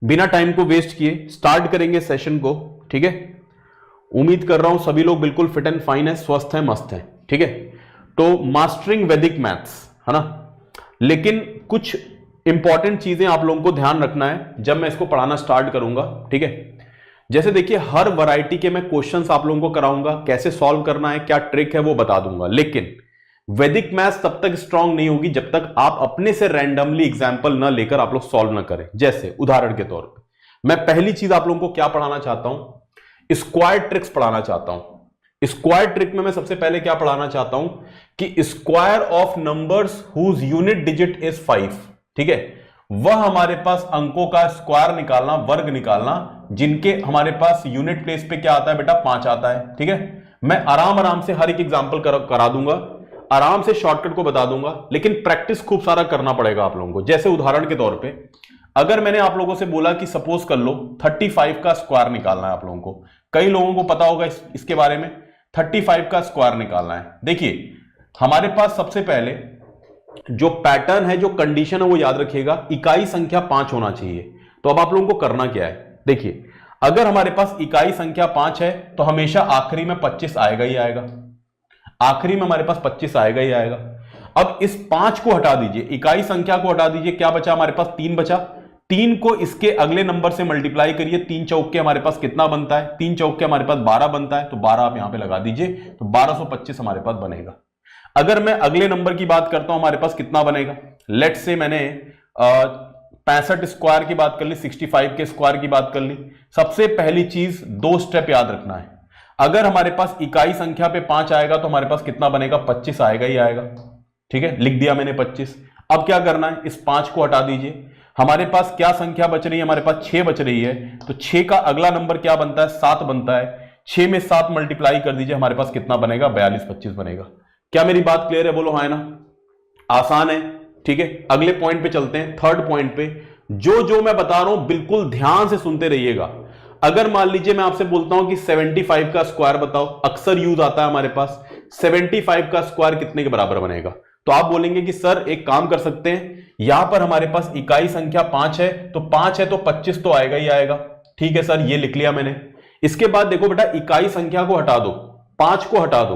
बिना टाइम को वेस्ट किए स्टार्ट करेंगे सेशन को। ठीक है, उम्मीद कर रहा हूं सभी लोग बिल्कुल फिट एंड फाइन है, स्वस्थ है, मस्त है। ठीक है, तो मास्टरिंग वैदिक मैथ्स है ना, लेकिन कुछ इंपॉर्टेंट चीजें आप लोगों को ध्यान रखना है जब मैं इसको पढ़ाना स्टार्ट करूंगा। ठीक है, जैसे देखिए हर वैरायटी के मैं क्वेश्चंस आप लोगों को कराऊंगा, कैसे सॉल्व करना है, क्या ट्रिक है वो बता दूंगा, लेकिन वैदिक मैथ्स तब तक स्ट्रांग नहीं होगी जब तक आप अपने से रैंडमली एग्जांपल ना लेकर आप लोग सॉल्व ना करें। जैसे उदाहरण के तौर पे मैं पहली चीज आप लोगों को क्या पढ़ाना चाहता हूं, स्क्वायर ट्रिक्स पढ़ाना चाहता हूं। स्क्वायर ट्रिक में मैं सबसे पहले क्या पढ़ाना चाहता हूं कि square of numbers whose unit digit is 5। ठीक है, वह हमारे पास अंकों का स्क्वायर निकालना, वर्ग निकालना, जिनके हमारे पास यूनिट प्लेस पे क्या आता है बेटा, 5 आता है। ठीक है, मैं आराम आराम से हर एक एग्जांपल करा दूंगा, आराम से शॉर्टकट को बता दूंगा, लेकिन प्रैक्टिस खूब सारा करना पड़ेगा आप लोगों को। जैसे उदाहरण के तौर पे अगर मैंने आप लोगों से बोला कि सपोज कर लो 35 का स्क्वायर निकालना है आप लोगों को, कई लोगों को पता होगा इसके बारे में, 35 का स्क्वायर निकालना है। देखिए हमारे पास सबसे पहले जो पैटर्न है, जो कंडीशन है वो याद रखिएगा, इकाई संख्या 5 होना चाहिए। तो अब आप लोगों को करना क्या है, देखिए अगर हमारे पास इकाई संख्या 5 है तो हमेशा आखिरी में 25 आएगा ही आएगा, आखिरी में हमारे पास 25 आएगा ही आएगा। अब इस 5 को हटा दीजिए, इकाई संख्या को हटा दीजिए, क्या बचा हमारे पास, 3 बचा। 3 को इसके अगले नंबर से मल्टीप्लाई करिए, 3 चौके हमारे पास कितना बनता है, 3 चौके हमारे पास 12 बनता है, तो 12 आप यहां पे लगा दीजिए, तो 1225 हमारे पास बनेगा। अगर मैं अगले नंबर की बात करता हूं, हमारे पास कितना बनेगा, लेट्स से मैंने 65 स्क्वायर की बात कर ली, 65 के स्क्वायर की बात कर ली। सबसे पहली चीज 2 स्टेप याद रखना है, अगर हमारे पास इकाई संख्या पे 5 आएगा तो हमारे पास कितना बनेगा, 25 आएगा ही आएगा। ठीक है, लिख दिया मैंने 25। अब क्या करना है, इस 5 को हटा दीजिए, हमारे पास क्या संख्या बच रही है, हमारे पास 6 बच रही है, तो 6 का अगला नंबर क्या बनता है, 7 बनता है। 6 में 7 मल्टीप्लाई कर दीजिए, हमारे पास कितना बनेगा, 4225 बनेगा। क्या मेरी बात क्लियर है, बोलो हाँ ना, आसान है। ठीक है, अगले पॉइंट पे चलते हैं, थर्ड पॉइंट पे। जो मैं बता रहा हूं बिल्कुल ध्यान से सुनते रहिएगा। अगर मान लीजिए मैं आपसे बोलता हूं कि 75 का स्क्वायर बताओ, अक्सर यूज आता है हमारे पास, 75 का स्क्वायर कितने के बराबर बनेगा, तो आप बोलेंगे कि सर एक काम कर सकते हैं, यहां पर हमारे पास इकाई संख्या 5 है, तो 5 है तो 25 तो आएगा ही आएगा। ठीक है सर, ये लिख लिया मैंने। इसके बाद देखो बेटा, इकाई संख्या को हटा दो, 5 को हटा दो,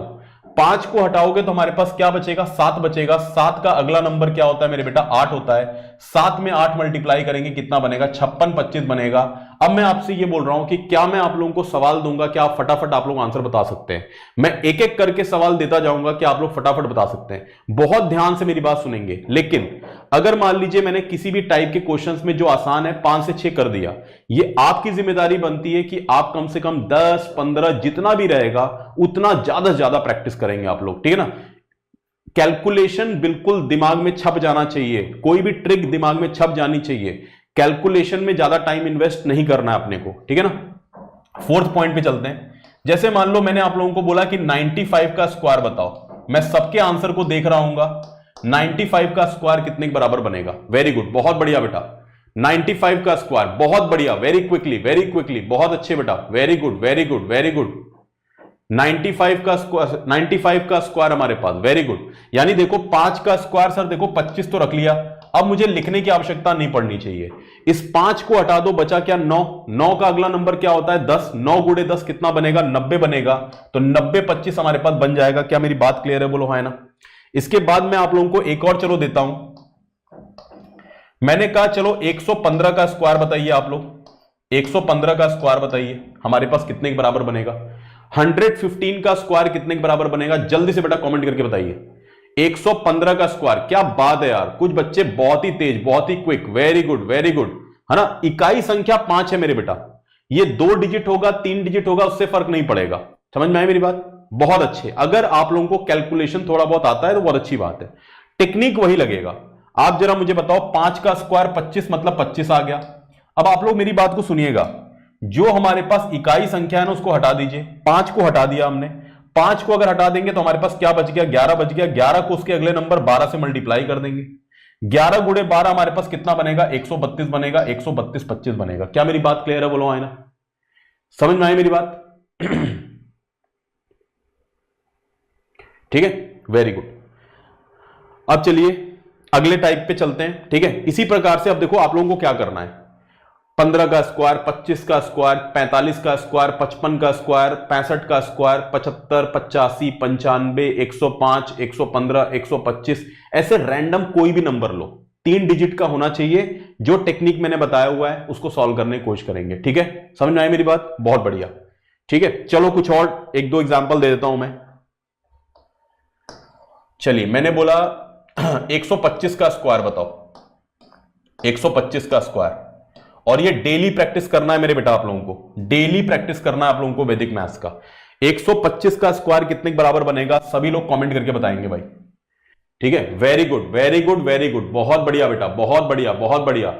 5 को हटाओगे तो हमारे पास क्या बचेगा, 7 बचेगा। 7 का अगला नंबर क्या होता है मेरे बेटा, 8 होता है। 7 में 8 मल्टीप्लाई करेंगे कितना बनेगा, 5625 बनेगा। अब मैं आपसे ये बोल रहा हूं कि क्या मैं आप लोगों को सवाल दूंगा, क्या आप फटाफट आप लोग आंसर बता सकते हैं, मैं एक एक करके सवाल देता जाऊंगा कि आप लोग फटाफट बता सकते हैं। बहुत ध्यान से मेरी बात सुनेंगे। लेकिन अगर मान लीजिए मैंने किसी भी टाइप के क्वेश्चंस में जो आसान है 5 से 6 कर दिया, ये आपकी जिम्मेदारी बनती है कि आप कम से कम 10 15 जितना भी रहेगा उतना ज्यादा से ज्यादा प्रैक्टिस करेंगे आप लोग। ठीक है ना, कैलकुलेशन बिल्कुल दिमाग में छप जाना चाहिए, कोई भी ट्रिक दिमाग में छप जानी चाहिए। कैलकुलेशन में ज्यादा टाइम इन्वेस्ट नहीं करना है अपने को। ठीक है ना, फोर्थ पॉइंट पे चलते हैं। जैसे मान लो मैंने आप लोगों को बोला कि 95 का स्क्वायर बताओ, मैं सबके आंसर को देख रहा हूंगा, 95 का स्क्वायर कितने के बराबर बनेगा। वेरी गुड, बहुत बढ़िया बेटा, 95 का स्क्वायर, बहुत बढ़िया, वेरी क्विकली, बहुत अच्छे बेटा, very good very good very good. 95 का स्क्वायर हमारे पास, वेरी गुड। यानी देखो 5 का स्क्वायर सर देखो 25 तो रख लिया, अब मुझे लिखने की आवश्यकता नहीं पड़नी चाहिए। इस 5 को हटा दो, बचा क्या, 9। 9 का अगला नंबर क्या होता है, 10। 9 गुणे 10 कितना बनेगा, 90 बनेगा। तो 90 25 हमारे पास बन जाएगा। क्या मेरी बात क्लियर है, बोलो हाँ ना। इसके बाद मैं आप लोगों को एक और चलो देता हूं, मैंने कहा चलो 115 का स्क्वायर बताइए आप लोग, 115 का स्क्वायर बताइए हमारे पास कितने के बराबर बनेगा। 115 का स्क्वायर कितने के बराबर बनेगा, जल्दी से बेटा कमेंट करके बताइए। 115 का स्क्वायर, क्या बात है यार, कुछ बच्चे बहुत ही तेज, बहुत ही क्विक, वेरी गुड है ना। इकाई संख्या 5 है मेरे बेटा, ये 2 डिजिट होगा 3 डिजिट होगा उससे फर्क नहीं पड़ेगा। समझ में आई मेरी बात, बहुत अच्छे। अगर आप लोगों को कैलकुलेशन थोड़ा बहुत आता है तो बहुत अच्छी बात है, टेक्निक वही लगेगा। आप जरा मुझे बताओ 5 का स्क्वायर 25 मतलब 25 आ गया। अब आप लोग मेरी बात को सुनिएगा, जो हमारे पास इकाई संख्या है ना उसको हटा दीजिए। 5 को हटा दिया हमने, 5 को अगर हटा देंगे तो हमारे पास क्या बच गया, 11 बच गया। 11 को उसके अगले नंबर 12 से मल्टीप्लाई कर देंगे। 11 गुणे 12 हमारे पास कितना बनेगा, 132 बनेगा। 132 25 बनेगा। क्या मेरी बात क्लियर है, बोलो है ना, समझ में आई मेरी बात। ठीक है, वेरी गुड। अब चलिए अगले टाइप पे चलते हैं। ठीक है, इसी प्रकार से अब देखो आप लोगों को क्या करना है, 15 का स्क्वायर, 25 का स्क्वायर, 45 का स्क्वायर, 55 का स्क्वायर, 65 का स्क्वायर, 75, 85, 95, 105, 115, 125, ऐसे रैंडम कोई भी नंबर लो, 3 डिजिट का होना चाहिए। जो टेक्निक मैंने बताया हुआ है उसको सॉल्व करने की कोशिश करेंगे, ठीक है? समझ में आई मेरी बात? बहुत बढ़िया, ठीक है। चलो कुछ और 1-2 एग्जांपल दे देता हूं मैं। चलिए, मैंने बोला 125 का स्क्वायर बताओ, 125 का स्क्वायर, और ये डेली प्रैक्टिस करना है मेरे बेटा, आप लोगों को डेली प्रैक्टिस करना है आप लोगों को वैदिक मैथ्स का। 125 का स्क्वायर कितने के बराबर बनेगा? सभी लोग कमेंट करके बताएंगे भाई, ठीक है? Very good, very good, very good, बहुत बढ़िया बेटा, बहुत बढ़िया, बहुत बढ़िया,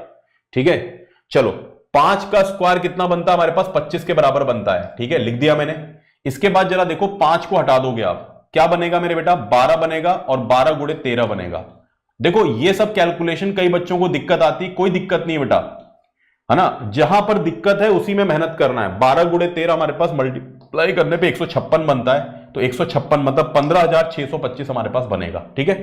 ठीक है। चलो, 5 का स्क्वायर कितना बनता है हमारे पास? 25 के बराबर बनता है, ठीक है, लिख दिया मैंने। इसके बाद जरा देखो, 5 को हटा दोगे आप, क्या बनेगा मेरे बेटा? 12 बनेगा, और 12 गुणे 13 बनेगा। देखो, ये सब कैलकुलेशन कई बच्चों को दिक्कत आती, कोई दिक्कत नहीं बेटा, है ना? जहां पर दिक्कत है उसी में मेहनत करना है। 12 गुणे 13 हमारे पास मल्टीप्लाई करने पे 156 बनता है, तो 156 मतलब 15,625 हमारे पास बनेगा, ठीक है।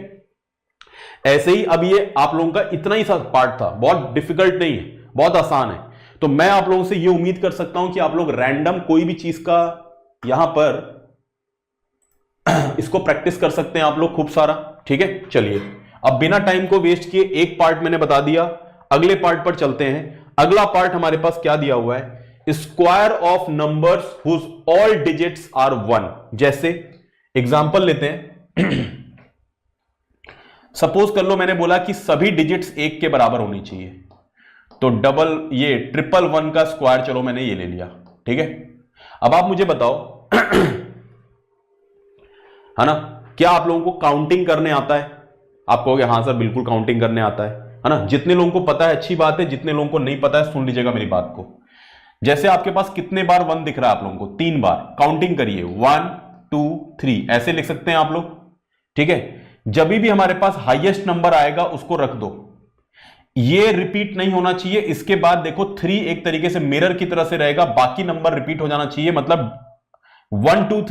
ऐसे ही अब ये आप लोगों का इतना ही सा पार्ट था, बहुत डिफिकल्ट नहीं है, बहुत आसान है। तो मैं आप लोगों से ये उम्मीद कर सकता हूं कि आप लोग रैंडम कोई भी चीज का यहां पर इसको प्रैक्टिस कर सकते हैं आप लोग खूब सारा, ठीक है। चलिए, अब बिना टाइम को वेस्ट किए एक पार्ट मैंने बता दिया, अगले पार्ट पर चलते हैं। अगला पार्ट हमारे पास क्या दिया हुआ है? Square of numbers whose all digits are 1। जैसे एग्जांपल लेते हैं, सपोज कर लो मैंने बोला कि सभी डिजिट्स 1 के बराबर होनी चाहिए, तो डबल ये 111 का स्क्वायर, चलो मैंने ये ले लिया, ठीक है। अब आप मुझे बताओ है ना, क्या आप लोगों को काउंटिंग करने आता है? आप कहोगे हाँ सर बिल्कुल काउंटिंग करने आता है ना। जितने लोगों को पता है अच्छी बात है, जितने लोगों को नहीं पता है सुन लीजिएगा मेरी बात को। जैसे आपके पास कितने बार 1 दिख रहा है आप लोगों को? 3 बार। काउंटिंग करिए, 1 2 3, ऐसे लिख सकते हैं आप लोग, ठीक है। जब भी हमारे पास हाईएस्ट नंबर आएगा उसको रख दो, ये रिपीट नहीं होना चाहिए। इसके बाद देखो 3 एक तरीके से मिरर की तरह से रहेगा, बाकी नंबर रिपीट हो जाना चाहिए, मतलब 1 2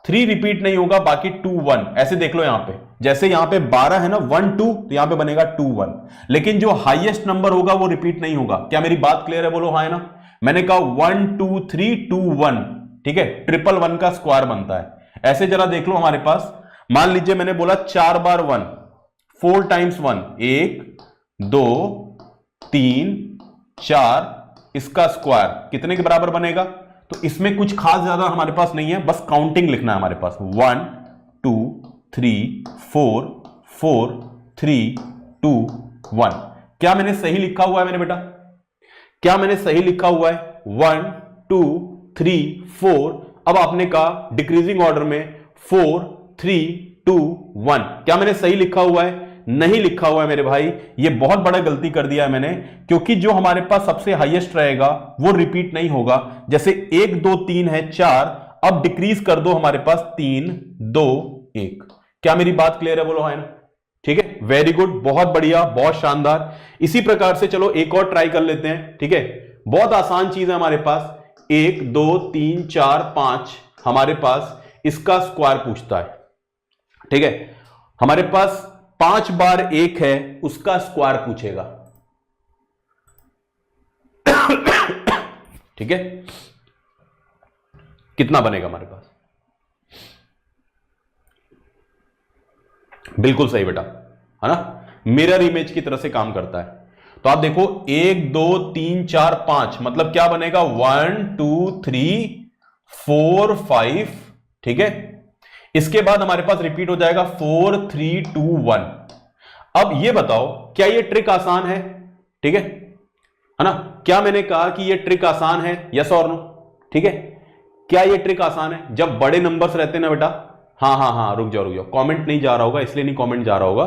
3 रिपीट नहीं होगा, बाकी 2 1, ऐसे देख लो यहां पे। जैसे यहां पे 12 है ना, 1 2, तो यहां पे बनेगा 2 1, लेकिन जो हाईएस्ट नंबर होगा वो रिपीट नहीं होगा। क्या मेरी बात क्लियर है? बोलो हाँ है ना। मैंने कहा 1 2 3 2 1, ठीक है, 111 का स्क्वायर बनता है। ऐसे जरा देख लो हमारे पास, मान लीजिए मैंने बोला 4 बार 1, 4 टाइम्स 1, 1 2 3 4, इसका स्क्वायर कितने के बराबर बनेगा? तो इसमें कुछ खास ज्यादा हमारे पास नहीं है, बस काउंटिंग लिखना है हमारे पास। 1 2 3 4 4 3 2 1। क्या मैंने सही लिखा हुआ है मेरे बेटा? क्या मैंने सही लिखा हुआ है? 1 2 3 4। अब आपने कहा डिक्रीजिंग ऑर्डर में 4 3 2 1। क्या मैंने सही लिखा हुआ है? नहीं लिखा हुआ है मेरे भाई। ये बहुत बड़ा गलती कर दिया है मैंने, क्योंकि जो हमारे पास सबसे हाईएस्ट रहेगा वो रिपीट नहीं होगा। जैसे 1 2 3 है 4, अब डिक्रीज कर दो हमारे पास 3 2 1। क्या मेरी बात क्लियर है? बोलो हाँ ना, ठीक है, वेरी गुड, बहुत बढ़िया, बहुत शानदार। इसी प्रकार से चलो एक और ट्राई कर लेते हैं, ठीक है। बहुत आसान चीज है हमारे पास, 1 2 3 4 5 हमारे पास इसका स्क्वायर पूछता है, ठीक है। हमारे पास 5 बार 1 है, उसका स्क्वायर पूछेगा, ठीक है। कितना बनेगा हमारे पास? बिल्कुल सही बेटा, है ना, मिरर इमेज की तरह से काम करता है। तो आप देखो 1 2 3 4 5, मतलब क्या बनेगा? 1 2 3 4 5, ठीक है। इसके बाद हमारे पास रिपीट हो जाएगा 4 3 2 1। अब ये बताओ क्या ये ट्रिक आसान है? ठीक है ना। क्या मैंने कहा कि ये ट्रिक आसान है? यस और नो, ठीक है। क्या ये ट्रिक आसान है जब बड़े नंबर्स रहते हैं ना बेटा? हाँ हाँ हाँ, रुक जाओ, कमेंट नहीं जा रहा होगा, इसलिए नहीं कमेंट जा रहा होगा,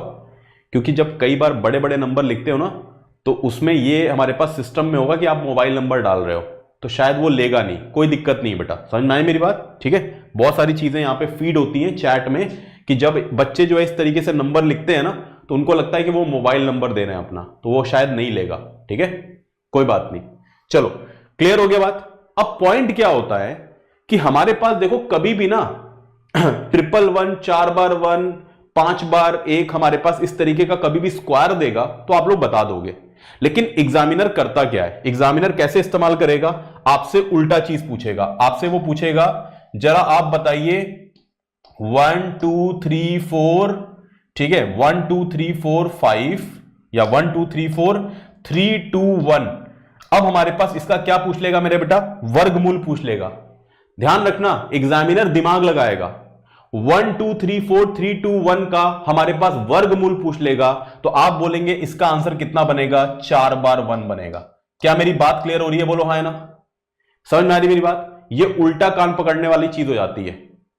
क्योंकि जब कई बार बड़े बड़े नंबर लिखते हो ना, तो उसमें ये हमारे पास सिस्टम में होगा कि आप मोबाइल नंबर डाल रहे हो, तो शायद वो लेगा नहीं। कोई दिक्कत नहीं बेटा, समझ में आई मेरी बात, ठीक है। बहुत सारी चीजें यहाँ पे फीड होती हैं चैट में, कि जब बच्चे जो है इस तरीके से नंबर लिखते हैं ना, तो उनको लगता है कि वो मोबाइल नंबर दे रहे हैं अपना, तो वो शायद नहीं लेगा, ठीक है, कोई बात नहीं। चलो क्लियर हो गया बात। अब पॉइंट क्या होता है कि हमारे पास देखो कभी भी ना 111 4 बार 1 5 बार 1 हमारे पास इस तरीके का कभी भी स्क्वायर देगा तो आप लोग बता दोगे। लेकिन एग्जामिनर करता क्या है, एग्जामिनर कैसे इस्तेमाल करेगा, आपसे उल्टा चीज पूछेगा, आपसे वो पूछेगा जरा आप बताइए 1 2 3 4, ठीक है 1 2 3 4 5 या 1 2 3 4 3 2 1। अब हमारे पास इसका क्या पूछ लेगा मेरे बेटा, वर्गमूल पूछ लेगा। ध्यान रखना एग्जामिनर दिमाग लगाएगा, 1 2 3 4 3 2 1 का हमारे पास वर्गमूल पूछ लेगा, तो आप बोलेंगे इसका आंसर कितना बनेगा, 4 बार 1 बनेगा। क्या मेरी बात क्लियर हो रही है, बोलो हाँ ना, समझ में आ रही मेरी बात। ये उल्टा कान पकड़ने वाली चीज हो जाती है,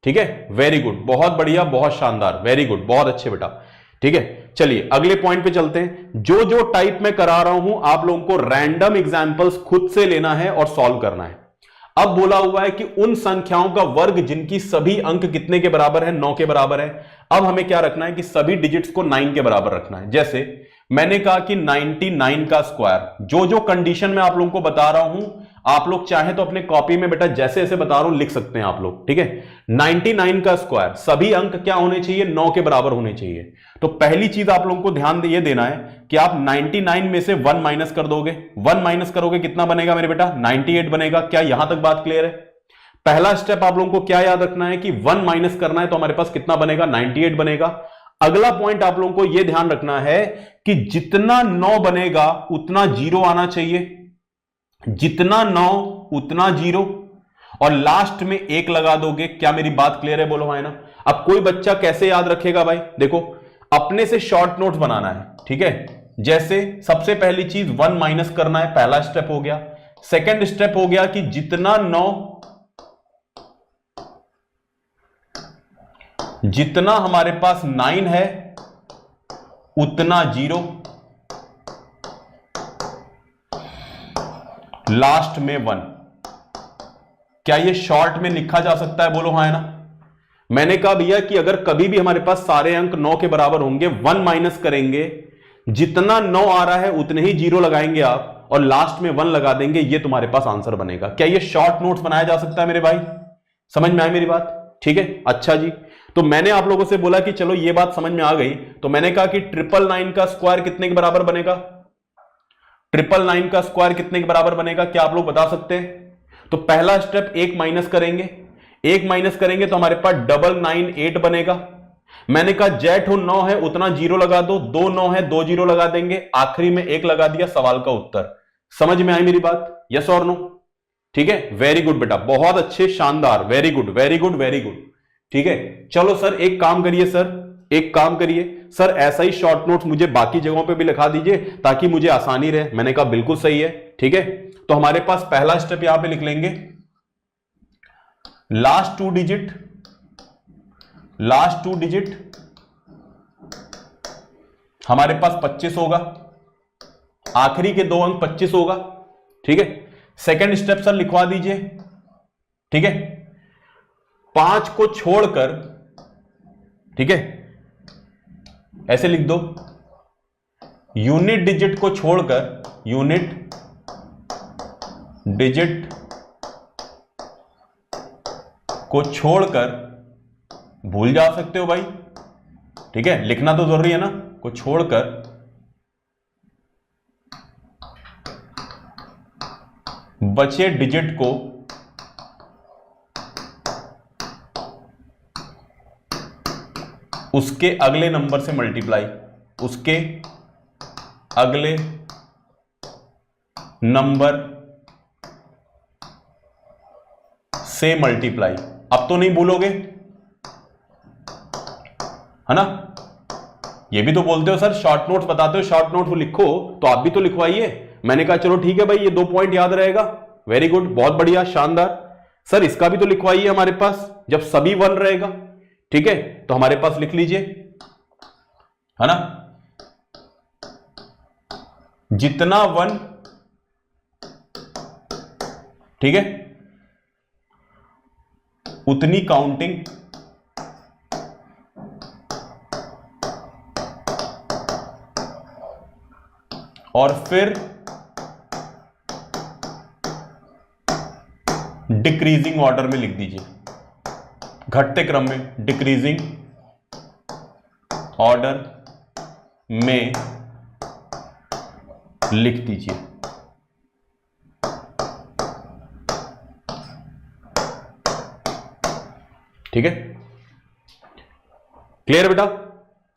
ठीक है, वेरी गुड, बहुत बढ़िया, बहुत शानदार, वेरी गुड, बहुत अच्छे बेटा, ठीक है। चलिए अगले पॉइंट पे चलते हैं। जो जो टाइप में करा रहा हूं आप लोगों को रैंडम एग्जांपल्स खुद से लेना है और सॉल्व करना है। अब बोला हुआ है कि उन संख्याओं का वर्ग जिनकी सभी अंक कितने के बराबर है, 9 के बराबर है। अब हमें क्या रखना है कि सभी डिजिट्स को 9 के बराबर रखना है। जैसे मैंने कहा कि 99 का स्क्वायर, जो जो कंडीशन में आप लोगों को बता रहा हूं आप लोग चाहे तो अपने कॉपी में बेटा जैसे जैसे बता रहा हूं लिख सकते हैं आप लोग, ठीक है। 99 का स्क्वायर, सभी अंक क्या होने चाहिए, 9 के बराबर होने चाहिए। तो पहली चीज आप लोगों को ध्यान ये देना है कि आप 99 में से 1 माइनस कर दोगे, 1 माइनस करोगे कितना बनेगा मेरे बेटा, 98 बनेगा। क्या यहां तक बात क्लियर है। पहला स्टेप आप लोगों को क्या याद रखना है कि 1 माइनस करना है, तो हमारे पास कितना बनेगा, 98 बनेगा। अगला पॉइंट आप लोगों को यह ध्यान रखना है कि जितना 9 बनेगा उतना 0 आना चाहिए, जितना 9 उतना 0, और लास्ट में 1 लगा दोगे। क्या मेरी बात क्लियर है, बोलो है ना। अब कोई बच्चा कैसे याद रखेगा भाई, देखो अपने से शॉर्ट नोट्स बनाना है, ठीक है। जैसे सबसे पहली चीज 1 माइनस करना है, पहला स्टेप हो गया। सेकंड स्टेप हो गया कि जितना 9, जितना हमारे पास 9 है उतना 0, लास्ट में 1। क्या ये शॉर्ट में लिखा जा सकता है, बोलो हाँ है ना। मैंने कहा भैया कि अगर कभी भी हमारे पास सारे अंक 9 के बराबर होंगे, 1 माइनस करेंगे, जितना 9 आ रहा है उतने ही 0 लगाएंगे आप और लास्ट में 1 लगा देंगे, ये तुम्हारे पास आंसर बनेगा। क्या ये शॉर्ट नोट्स बनाया जा सकता है मेरे भाई, समझ में आई मेरी बात, ठीक है। अच्छा जी, तो मैंने आप लोगों से बोला कि चलो ये बात समझ में आ गई, तो मैंने कहा कि 999 का स्क्वायर कितने के बराबर बनेगा, 999 का स्क्वायर कितने के बराबर बनेगा, क्या आप लोग बता सकते हैं। तो पहला स्टेप 1 माइनस करेंगे, 1 माइनस करेंगे तो हमारे पास 998 बनेगा। मैंने कहा जेठ 9 है उतना 0 लगा दो, 2 9 है 2 0 लगा देंगे, आखिरी में 1 लगा दिया, सवाल का उत्तर। समझ में आई मेरी बात, यस और नो, ठीक है, वेरी गुड बेटा, बहुत अच्छे, शानदार, very good very good very good, ठीक है। चलो सर एक काम करिए सर, एक काम करिए सर, ऐसा ही शॉर्ट नोट्स मुझे बाकी जगहों पे भी लिखा दीजिए ताकि मुझे आसानी रहे। मैंने कहा बिल्कुल सही है, ठीक है। तो हमारे पास पहला स्टेप यहां पे लिख लेंगे, लास्ट टू डिजिट हमारे पास 25 होगा, आखिरी के 2 अंक 25 होगा, ठीक है। सेकंड स्टेप सर लिखवा दीजिए, ठीक है, 5 को छोड़कर, ठीक है, ऐसे लिख दो, यूनिट डिजिट को छोड़कर, यूनिट डिजिट को छोड़कर, भूल जा सकते हो भाई, ठीक है, लिखना तो जरूरी है ना, को छोड़कर बचे डिजिट को उसके अगले नंबर से मल्टीप्लाई, उसके अगले नंबर से मल्टीप्लाई। अब तो नहीं भूलोगे, है ना। ये भी तो बोलते हो सर शॉर्ट नोट्स बताते हो, शॉर्ट नोट्स लिखो, तो आप भी तो लिखवाइए। मैंने कहा चलो ठीक है भाई, ये 2 पॉइंट याद रहेगा, वेरी गुड, बहुत बढ़िया, शानदार। सर इसका भी तो लिखवाइए हमारे पास, जब सभी 1 रहेगा, ठीक है, तो हमारे पास लिख लीजिए, है ना, जितना 1, ठीक है, उतनी काउंटिंग, और फिर डिक्रीजिंग ऑर्डर में लिख दीजिए, घटते क्रम में, डिक्रीजिंग ऑर्डर में लिख दीजिए। ठीक है, क्लियर बेटा?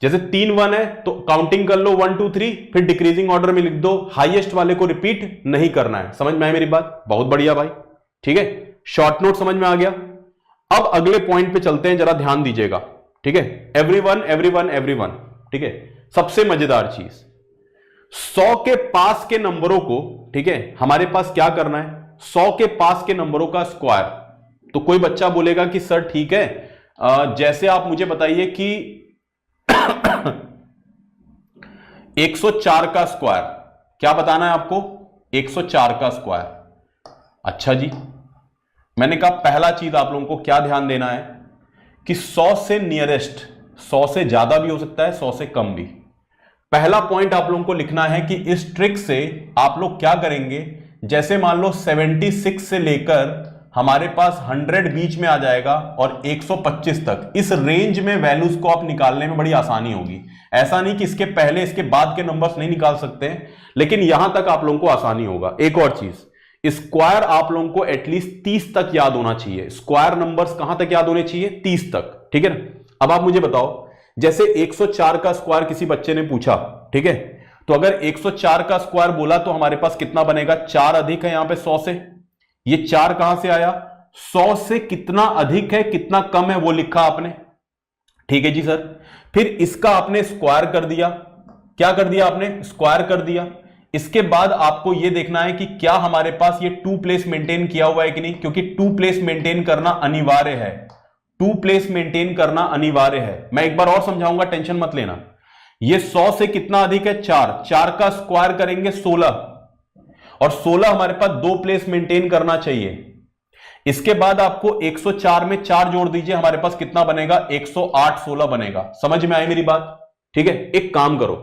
जैसे 3 1 है तो काउंटिंग कर लो 1 2 3, फिर डिक्रीजिंग ऑर्डर में लिख दो, हाईएस्ट वाले को रिपीट नहीं करना है। समझ में आया मेरी बात? बहुत बढ़िया भाई। ठीक है, शॉर्ट नोट समझ में आ गया। अब अगले पॉइंट पे चलते हैं, जरा ध्यान दीजिएगा। ठीक है, एवरीवन एवरीवन एवरीवन। ठीक है, सबसे मजेदार चीज, 100 के पास के नंबरों को, ठीक है, हमारे पास क्या करना है, 100 के पास के नंबरों का स्क्वायर। तो कोई बच्चा बोलेगा कि सर ठीक है, जैसे आप मुझे बताइए कि 104 का स्क्वायर, क्या बताना है आपको? 104 का स्क्वायर। अच्छा जी, मैंने कहा पहला चीज आप लोगों को क्या ध्यान देना है कि 100 से नियरेस्ट, 100 से ज्यादा भी हो सकता है, 100 से कम भी। पहला पॉइंट आप लोगों को लिखना है कि इस ट्रिक से आप लोग क्या करेंगे, जैसे मान लो 76 से लेकर हमारे पास 100 बीच में आ जाएगा और 125 तक, इस रेंज में वैल्यूज को आप निकालने में बड़ी आसानी होगी। ऐसा नहीं कि इसके पहले इसके बाद के नंबर्स नहीं निकाल सकते हैं, लेकिन यहां तक आप लोगों को आसानी होगा। एक और चीज, स्क्वायर आप लोगों को एटलीस्ट 30 तक याद होना चाहिए। स्क्वायर नंबर्स कहां तक याद होने चाहिए? 30 तक। ठीक है ना? अब आप मुझे बताओ, जैसे 104 का स्क्वायर किसी बच्चे ने पूछा, ठीक है, तो अगर 104 का स्क्वायर बोला तो हमारे पास कितना बनेगा? 4 अधिक है यहां पे 100 से। ये 4 कहां से आया? 100 से कितना अधिक है कितना कम है वो लिखा आपने। ठीक है जी सर। फिर इसका आपने स्क्वायर कर दिया। क्या कर दिया आपने? स्क्वायर कर दिया। इसके बाद आपको यह देखना है कि क्या हमारे पास ये 2 प्लेस मेंटेन किया हुआ है कि नहीं, क्योंकि 2 प्लेस मेंटेन करना अनिवार्य है। 2 प्लेस मेंटेन करना अनिवार्य है। मैं एक बार और समझाऊंगा, टेंशन मत लेना। ये 100 से कितना अधिक है? 4। 4 का स्क्वायर करेंगे 16, और 16 हमारे पास 2 प्लेस मेंटेन करना चाहिए। इसके बाद आपको 104 में 4 जोड़ दीजिए, हमारे पास कितना बनेगा? 108 16 बनेगा। समझ में आई मेरी बात? ठीक है, एक काम करो,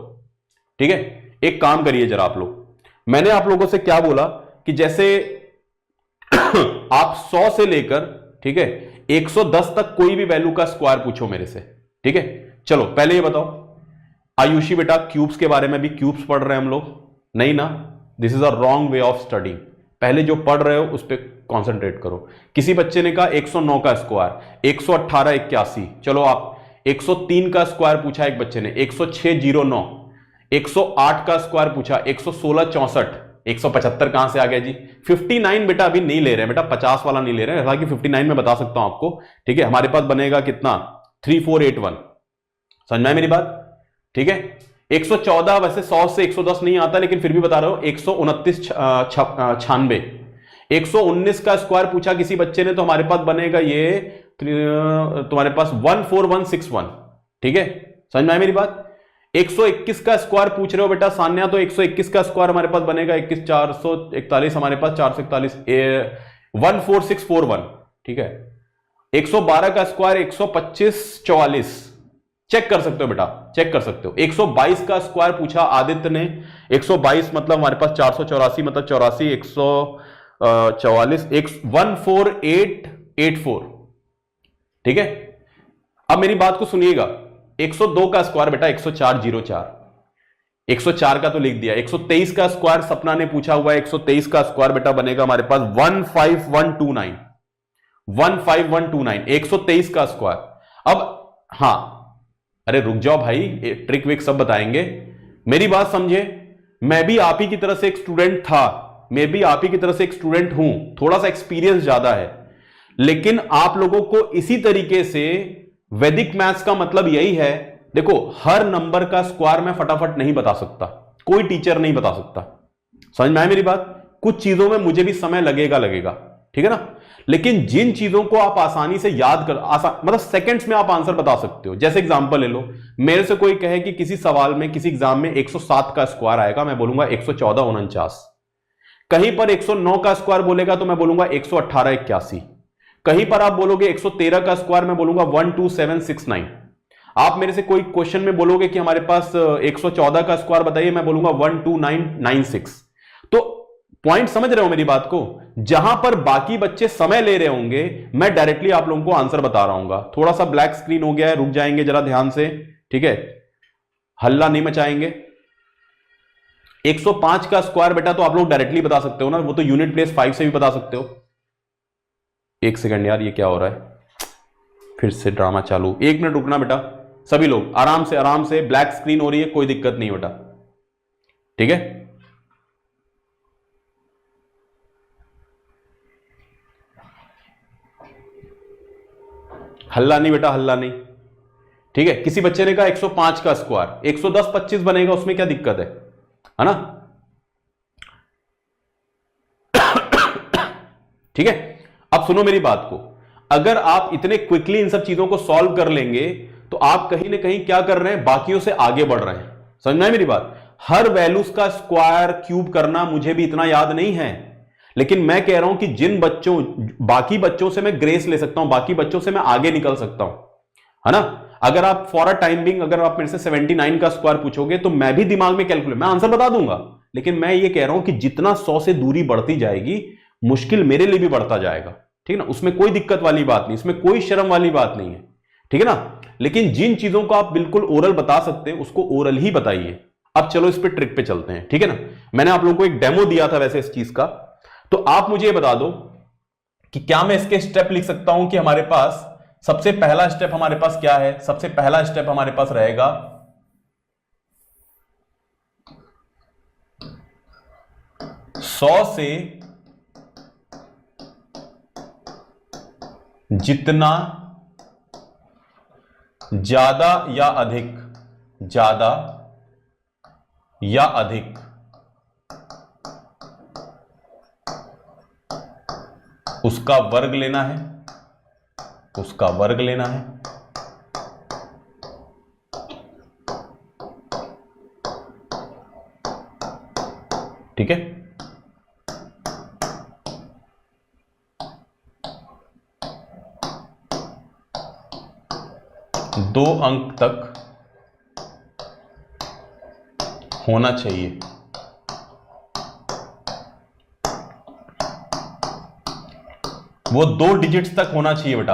ठीक है, एक काम करिए जरा आप लोग। मैंने आप लोगों से क्या बोला कि जैसे आप 100 से लेकर, ठीक है, 110 तक कोई भी वैल्यू का स्क्वायर पूछो मेरे से। ठीक है, चलो पहले ये बताओ आयुषी बेटा, क्यूब्स के बारे में भी, क्यूब्स पढ़ रहे हैं हम लोग? नहीं ना, this is a wrong way of studying. पहले जो पढ़ रहे हो उस पर कॉन्सेंट्रेट करो। किसी बच्चे ने कहा 109 का स्क्वायर, 118 81, चलो आप 103 का स्क्वायर पूछा एक बच्चे ने, 106 09, 108 का स्क्वायर पूछा, 116 64, 175 कहां से आ गया जी? 59 बेटा अभी नहीं ले रहे हैं बेटा, 50 वाला नहीं ले रहे हैं, हालांकि 59 में बता सकता हूं आपको। ठीक है, हमारे पास बनेगा कितना? 3481। समझ में मेरी बात? ठीक है, 114 वैसे 100 से 110 नहीं आता, लेकिन फिर भी बता रहा हूं, 129 96, 119 का स्क्वायर पूछा किसी बच्चे ने, तो हमारे पास बनेगा ये तुम्हारे पास 14161। ठीक है, समझ में आई मेरी बात? 121 का स्क्वायर पूछ रहे हो बेटा सान्या, तो 121 का स्क्वायर हमारे पास बनेगा 21 441, हमारे पास 441 14641। ठीक है, 112 का स्क्वायर 125 44, चेक कर सकते हो बेटा, चेक कर सकते हो। 122 का स्क्वायर पूछा आदित्य ने, 122 मतलब हमारे पास 484, मतलब 84 144 14884। ठीक है, अब मेरी बात को सुनिएगा। 102 का स्क्वायर बेटा 10404, 104 का तो लिख दिया। 123 का स्क्वायर सपना ने पूछा हुआ है, 123 का स्क्वायर बेटा बनेगा हमारे पास 15129, 15129 123 का स्क्वायर। अब हां, अरे रुक जाओ भाई, ट्रिक विक सब बताएंगे, मेरी बात समझे। मैं भी आप ही की तरह से एक स्टूडेंट था, मैं भी आप ही की तरह से एक स्टूडेंट हूं, थोड़ा सा एक्सपीरियंस ज्यादा है, लेकिन आप लोगों को इसी तरीके से वैदिक मैथ्स का मतलब यही है। देखो, हर नंबर का स्क्वायर मैं फटाफट नहीं बता सकता, कोई टीचर नहीं बता सकता। समझ में आए मेरी बात? कुछ चीजों में मुझे भी समय लगेगा, ठीक है ना? लेकिन जिन चीजों को आप आसानी से याद कर, मतलब सेकंड्स में आप आंसर बता सकते हो। जैसे एग्जांपल ले लो, मेरे से कोई कहे कि किसी सवाल में, किसी एग्जाम में 107 का स्क्वायर आएगा, मैं बोलूंगा 114 49। कहीं पर 109 का स्क्वायर बोलेगा तो मैं बोलूंगा 118 81। कहीं पर आप बोलोगे 113 का स्क्वायर, मैं बोलूंगा 12769। आप मेरे से कोई क्वेश्चन में बोलोगे कि हमारे पास 114 का स्क्वायर बताइए, मैं बोलूंगा 12996। तो पॉइंट समझ रहे हो मेरी बात को? जहां पर बाकी बच्चे समय ले रहे होंगे, मैं डायरेक्टली आप लोगों को आंसर बता रहा हूं। थोड़ा सा ब्लैक स्क्रीन हो गया है, रुक जाएंगे जरा ध्यान से, ठीक है, हल्ला नहीं मचाएंगे। 105 का स्क्वायर बेटा तो आप लोग डायरेक्टली बता सकते हो ना, वो तो यूनिट प्लेस 5 से भी बता सकते हो। एक सेकंड यार, ये क्या हो रहा है, फिर से ड्रामा चालू, 1 मिनट रुकना बेटा, सभी लोग आराम से आराम से, ब्लैक स्क्रीन हो रही है, कोई दिक्कत नहीं बेटा, ठीक है। हल्ला नहीं बेटा, हल्ला नहीं, ठीक है। किसी बच्चे ने कहा 105 का स्क्वायर, 110 25 बनेगा, उसमें क्या दिक्कत है ना, ठीक है। अब सुनो मेरी बात को, अगर आप इतने क्विकली इन सब चीजों को सॉल्व कर लेंगे तो आप कहीं ना कहीं क्या कर रहे हैं, बाकियों से आगे बढ़ रहे हैं। समझना है मेरी बात। हर वैल्यूज का स्क्वायर क्यूब करना मुझे भी इतना याद नहीं है, लेकिन मैं कह रहा हूं कि जिन बच्चों, बाकी बच्चों से मैं ग्रेस ले सकता हूं, बाकी बच्चों से मैं आगे निकल सकता हूं, है ना। अगर आप फॉर अ टाइम बिंग, अगर आप मेरे से 79 का स्क्वायर पूछोगे तो मैं भी दिमाग में कैलकुलेट, मैं आंसर बता दूंगा, लेकिन मैं ये कह रहा हूं कि जितना 100 से दूरी बढ़ती जाएगी, मुश्किल मेरे लिए भी बढ़ता जाएगा, ठीक है ना। उसमें कोई दिक्कत वाली बात नहीं, इसमें कोई शर्म वाली बात नहीं है, ठीक है ना। लेकिन जिन चीजों को आप बिल्कुल ओरल बता सकते हैं, उसको ओरल ही बताइए। अब चलो इस पे ट्रिक पे चलते हैं, ठीक है ना। मैंने आप लोगों को एक डेमो दिया था वैसे इस चीज का, तो आप मुझे बता दो कि क्या मैं इसके स्टेप लिख सकता हूं कि हमारे पास सबसे पहला स्टेप हमारे पास क्या है। सबसे पहला स्टेप हमारे पास रहेगा 100 से जितना ज्यादा या अधिक, ज्यादा या अधिक उसका वर्ग लेना है, उसका वर्ग लेना है, ठीक है। दो अंक तक होना चाहिए, वो 2 डिजिट्स तक होना चाहिए बेटा,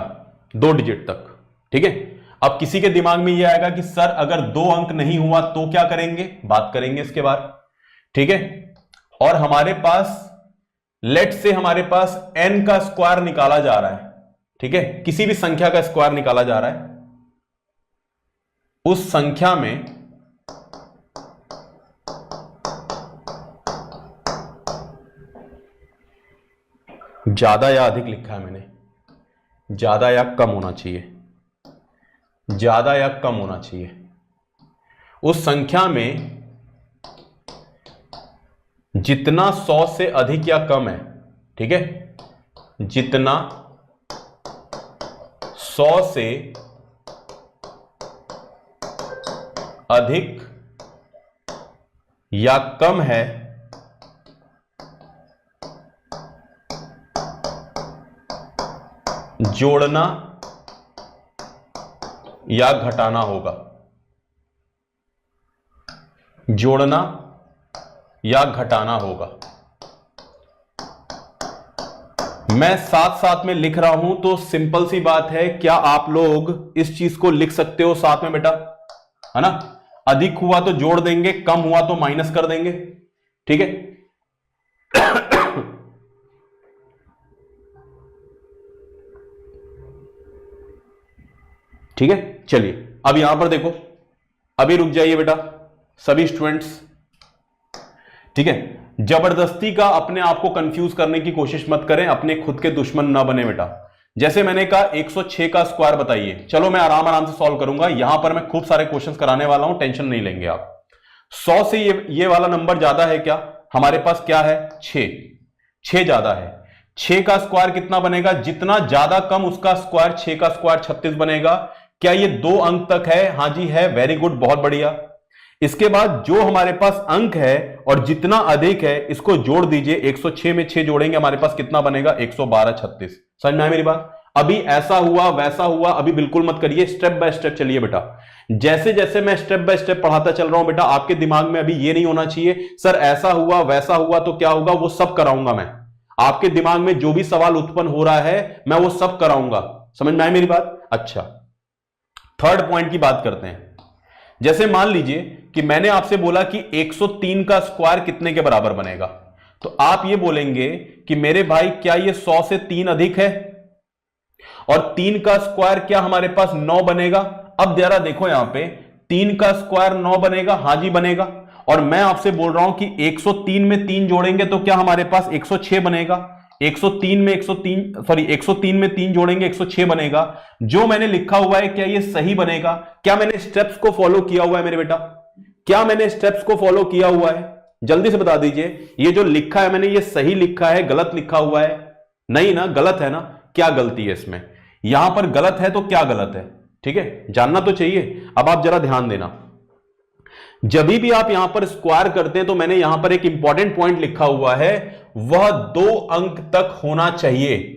2 डिजिट तक, ठीक है। अब किसी के दिमाग में यह आएगा कि सर अगर 2 अंक नहीं हुआ तो क्या करेंगे, बात करेंगे इसके बाद, ठीक है। और हमारे पास लेट से हमारे पास n का स्क्वायर निकाला जा रहा है, ठीक है, किसी भी संख्या का स्क्वायर निकाला जा रहा है, उस संख्या में ज्यादा या अधिक लिखा है मैंने, ज्यादा या कम होना चाहिए, ज्यादा या कम होना चाहिए, उस संख्या में जितना 100 से अधिक या कम है, ठीक है, जितना 100 से अधिक या कम है, जोड़ना या घटाना होगा, जोड़ना या घटाना होगा। मैं साथ साथ में लिख रहा हूं तो सिंपल सी बात है, क्या आप लोग इस चीज को लिख सकते हो साथ में बेटा, है ना। अधिक हुआ तो जोड़ देंगे, कम हुआ तो माइनस कर देंगे, ठीक है। ठीक है, चलिए अब यहां पर देखो, अभी रुक जाइए बेटा सभी स्टूडेंट्स, ठीक है। जबरदस्ती का अपने आप को कंफ्यूज करने की कोशिश मत करें, अपने खुद के दुश्मन ना बने बेटा। जैसे मैंने कहा 106 का स्क्वायर बताइए, चलो मैं आराम आराम से सॉल्व करूंगा, यहां पर मैं खूब सारे क्वेश्चंस कराने वाला हूं, टेंशन नहीं लेंगे आप। 100 से ये वाला नंबर ज्यादा है क्या, हमारे पास क्या है 6 ज्यादा है। 6 का स्क्वायर कितना बनेगा, जितना ज्यादा कम उसका स्क्वायर, 6 का स्क्वायर 36 बनेगा। क्या ये 2 अंक तक है, हां जी है, वेरी गुड, बहुत बढ़िया। इसके बाद जो हमारे पास अंक है और जितना अधिक है इसको जोड़ दीजिए, 106 में 6 जोड़ेंगे हमारे पास कितना बनेगा 112 36। समझ में आया मेरी बात। अभी ऐसा हुआ वैसा हुआ अभी बिल्कुल मत करिए, स्टेप बाय स्टेप चलिए बेटा। जैसे जैसे मैं स्टेप बाय स्टेप पढ़ाता चल रहा हूं बेटा, आपके दिमाग में अभी ये नहीं होना चाहिए सर ऐसा हुआ वैसा हुआ तो क्या होगा, वो सब कराऊंगा मैं। आपके दिमाग में जो भी सवाल उत्पन्न हो रहा है मैं वो सब कराऊंगा। समझ में आया मेरी बात। अच्छा, थर्ड पॉइंट की बात करते हैं। जैसे मान लीजिए कि मैंने आपसे बोला कि 103 का स्क्वायर कितने के बराबर बनेगा, तो आप ये बोलेंगे कि मेरे भाई क्या ये 100 से 3 अधिक है, और 3 का स्क्वायर क्या हमारे पास 9 बनेगा। अब जरा देखो यहां पे 3 का स्क्वायर 9 बनेगा, हां जी बनेगा। और मैं आपसे बोल रहा हूं कि 103 में 3 जोड़ेंगे तो क्या हमारे पास 106 बनेगा। 103 में 103 में 3 जोड़ेंगे 106 बनेगा। जो मैंने लिखा हुआ है क्या ये सही बनेगा? क्या मैंने स्टेप्स को फॉलो किया हुआ है मेरे बेटा? क्या मैंने स्टेप्स को फॉलो किया हुआ है? जल्दी से बता दीजिए, ये जो लिखा है मैंने ये सही लिखा है, गलत लिखा हुआ है? नहीं ना, गलत है ना। क्या गलती है इसमें? यहां पर गलत है तो क्या गलत है, ठीक है, जानना तो चाहिए। अब आप जरा ध्यान देना, जब भी आप यहां पर स्क्वायर करते हैं तो मैंने यहां पर एक इंपॉर्टेंट पॉइंट लिखा हुआ है, वह 2 अंक तक होना चाहिए।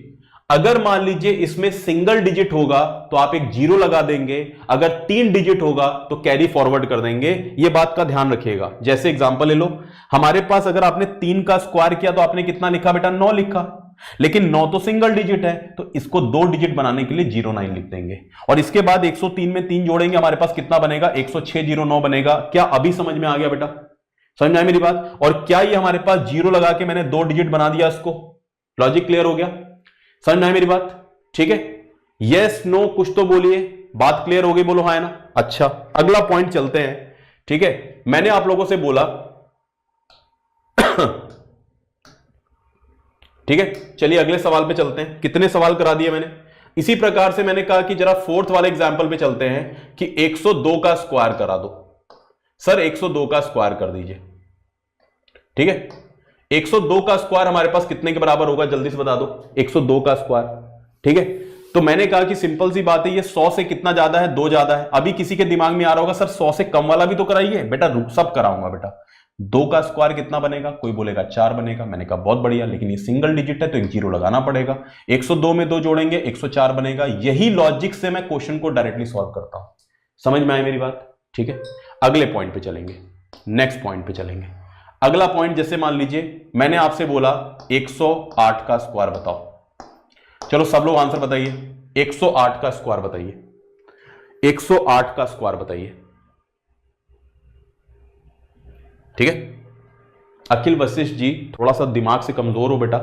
अगर मान लीजिए इसमें सिंगल डिजिट होगा तो आप एक 0 लगा देंगे, अगर 3 डिजिट होगा तो कैरी फॉरवर्ड कर देंगे। यह बात का ध्यान रखिएगा। जैसे एग्जांपल ले लो, हमारे पास अगर आपने 3 का स्क्वायर किया तो आपने कितना लिखा बेटा? 9 लिखा, लेकिन 9 तो सिंगल डिजिट है, तो इसको 2 डिजिट बनाने के लिए 09 लिख देंगे। और इसके बाद 103 में 3 जोड़ेंगे, हमारे पास कितना बनेगा? 10609 बनेगा। क्या अभी समझ में आ गया बेटा? समझ में आई मेरी बात? और क्या ये हमारे पास 0 लगा के मैंने 2 डिजिट बना दिया इसको? लॉजिक क्लियर हो गया? समझ में आई मेरी बात? ठीक है, यस नो कुछ तो बोलिए। बात क्लियर हो गई? बोलो हाँ है ना। अच्छा, अगला पॉइंट चलते हैं। ठीक है, मैंने आप लोगों से बोला ठीक है, चलिए अगले सवाल पे चलते हैं। कितने सवाल करा दिए मैंने? इसी प्रकार से मैंने कहा कि जरा 4th वाले एग्जांपल पे चलते हैं कि 102 का स्क्वायर करा दो। सर 102 का स्क्वायर कर दीजिए। ठीक है, 102 का स्क्वायर हमारे पास कितने के बराबर होगा? जल्दी से बता दो 102 का स्क्वायर। ठीक है, तो मैंने कहा कि सिंपल सी बात है, ये 100 से कितना ज्यादा है? 2 ज्यादा है। अभी किसी के दिमाग में आ रहा होगा सर 100 से कम वाला भी तो कराइए। बेटा रुक, सब कराऊंगा बेटा। 2 का स्क्वायर कितना बनेगा? कोई बोलेगा 4 बनेगा। मैंने कहा बहुत बढ़िया, लेकिन ये सिंगल डिजिट है तो एक 0 लगाना पड़ेगा। 102 में 2 जोड़ेंगे 104 बनेगा। यही लॉजिक से मैं क्वेश्चन को डायरेक्टली सॉल्व करता हूं। समझ में आई मेरी बात? ठीक है, अगले पॉइंट पे चलेंगे, नेक्स्ट पॉइंट पे चलेंगे। अगला पॉइंट, जैसे मान लीजिए मैंने आपसे बोला 108 का स्क्वायर बताओ। चलो सब लोग आंसर बताइए, 108 का स्क्वायर बताइए। 108 का स्क्वायर बताइए। ठीक है, अखिल वशिष्ठ जी थोड़ा सा दिमाग से कमजोर हो बेटा।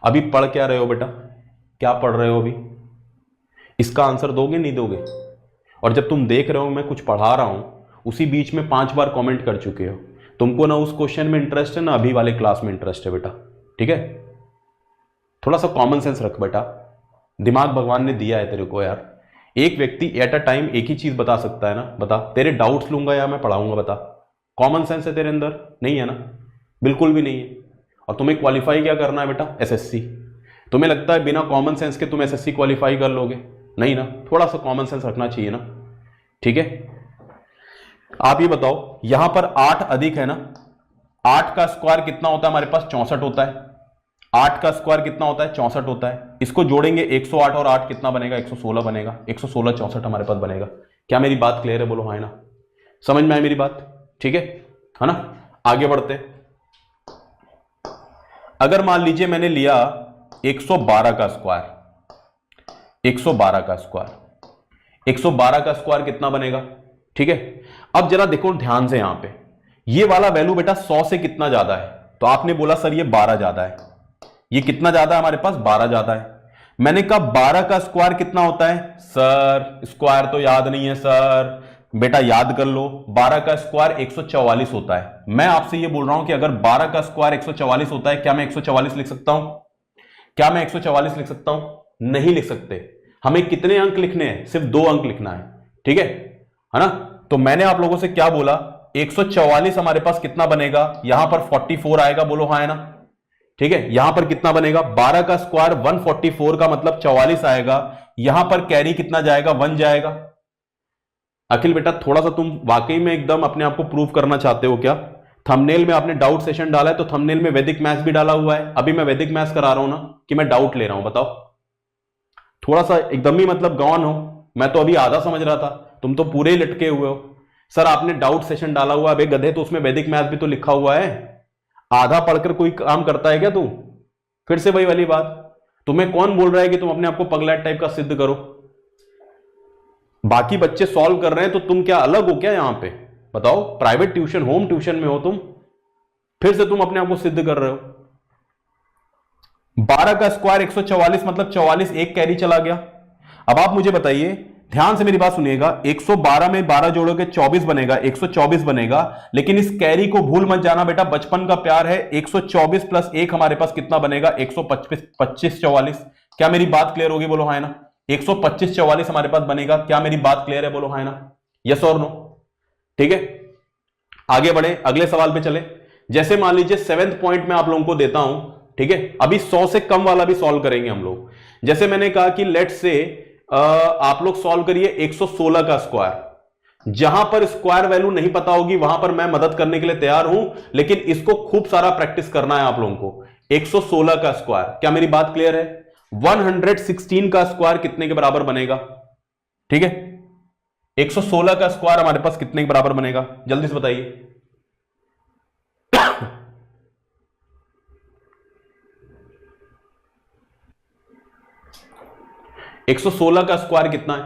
अभी पढ़ क्या रहे हो बेटा? क्या पढ़ रहे हो अभी? इसका आंसर दोगे नहीं दोगे? और जब तुम देख रहे हो मैं कुछ पढ़ा रहा हूं, उसी बीच में 5 बार कमेंट कर चुके हो। तुमको ना उस क्वेश्चन में इंटरेस्ट है ना अभी वाले क्लास में इंटरेस्ट है बेटा। ठीक है, थोड़ा सा कॉमन सेंस रख बेटा। दिमाग भगवान ने दिया है तेरे को यार। एक व्यक्ति एट अ टाइम एक ही चीज बता सकता है ना। बता, तेरे डाउट्स लूंगा या मैं पढ़ाऊंगा? बता, कॉमन सेंस है तेरे अंदर? नहीं है ना, बिल्कुल भी नहीं है। और तुम्हें क्वालिफाई क्या करना है बेटा? एसएससी। तुम्हें लगता है बिना कॉमन सेंस के तुम एसएससी क्वालिफाई कर लोगे? नहीं ना, थोड़ा सा कॉमन सेंस रखना चाहिए ना। ठीक है, आप ये बताओ, यहां पर 8 अधिक है ना। 8 का स्क्वायर कितना होता है हमारे पास? 64 होता है। 8 का स्क्वायर कितना होता है? 64 होता है। इसको जोड़ेंगे 108 और 8 कितना बनेगा? 116 बनेगा। 116 64 हमारे पास बनेगा। क्या मेरी बात क्लियर है? बोलो हाँ है ना। समझ में आई मेरी बात? ठीक है ना, आगे बढ़ते हैं। अगर मान लीजिए मैंने लिया 112 का स्क्वायर। 112 का स्क्वायर, 112 का स्क्वायर कितना बनेगा? ठीक है, अब जरा देखो ध्यान से, यहां पे ये वाला वैल्यू बेटा 100 से कितना ज्यादा है? तो आपने बोला सर ये 12 ज्यादा है। ये कितना ज्यादा है हमारे पास? 12 ज्यादा है। मैंने कहा 12 का स्क्वायर कितना होता है? सर स्क्वायर तो याद नहीं है सर। बेटा याद कर लो, 12 का स्क्वायर 144 होता है। मैं आपसे ये बोल रहा हूं कि अगर 12 का स्क्वायर 144 होता है, क्या मैं 144 लिख सकता हूं? क्या मैं 144 लिख सकता हूं? नहीं लिख सकते। हमें कितने अंक लिखने हैं? सिर्फ 2 अंक लिखना है। ठीक है ना? तो मैंने आप लोगों से क्या बोला? 144 हमारे पास कितना बनेगा? यहां पर 44 आएगा। बोलो हाँ है ना। ठीक है, यहां पर कितना बनेगा? 12 का स्क्वायर 144 का मतलब 44 आएगा। यहां पर कैरी कितना जाएगा? 1 जाएगा। अखिल बेटा थोड़ा सा तुम वाकई में एकदम अपने आप को प्रूव करना चाहते हो क्या? थंबनेल में आपने डाउट सेशन डाला है, तो थंबनेल में वैदिक मैथ्स भी डाला हुआ है। अभी मैं वैदिक मैथ्स करा रहा हूं ना कि मैं डाउट ले रहा हूं? बताओ, थोड़ा सा एकदम ही मतलब गौन हो। मैं तो अभी आधा समझ रहा था, तुम तो पूरे ही लटके हुए हो। सर आपने डाउट सेशन डाला हुआ है, अबे गधे, तो उसमें वैदिक मैथ्स भी तो लिखा हुआ है। आधा पढ़कर कोई काम करता है क्या तू? फिर से वही वाली बात, तुम्हें कौन बोल रहा है कि तुम अपने आप को पगलैट टाइप का सिद्ध करो? बाकी बच्चे सॉल्व कर रहे हैं तो तुम क्या अलग हो क्या यहां पे? बताओ, प्राइवेट ट्यूशन, होम ट्यूशन में हो तुम, फिर से तुम अपने आप को सिद्ध कर रहे हो। 12 का स्क्वायर 144, मतलब 44, एक कैरी चला गया। अब आप मुझे बताइए, ध्यान से मेरी बात सुनिएगा, 112 में 12 जोड़ोगे 24 बनेगा, 124 बनेगा, लेकिन इस कैरी को भूल मत जाना बेटा, बचपन का प्यार है। 124 प्लस 1 हमारे पास कितना बनेगा? 125, 25 44। क्या मेरी बात क्लियर होगी? बोलो हाँ है ना। 125 44 हमारे पास बनेगा। क्या मेरी बात क्लियर है? बोलो हाँ है ना, यस और नो। ठीक है, आगे बढ़े, अगले सवाल पे चले। जैसे मान लीजिए 7th पॉइंट में आप लोगों को देता हूं, ठीक है, अभी 100 से कम वाला भी सॉल्व करेंगे हम लोग। जैसे मैंने कहा कि लेट्स से आप लोग सॉल्व करिए 116 का स्क्वायर। जहां पर स्क्वायर वैल्यू नहीं पता होगी वहां पर मैं मदद करने के लिए तैयार हूं, लेकिन इसको खूब सारा प्रैक्टिस करना है आप लोगों को। 116 का स्क्वायर, क्या मेरी बात क्लियर है? 116 का स्क्वायर कितने के बराबर बनेगा? ठीक है, 116 का स्क्वायर हमारे पास कितने के बराबर बनेगा? जल्दी से बताइए। 116 का स्क्वायर कितना है?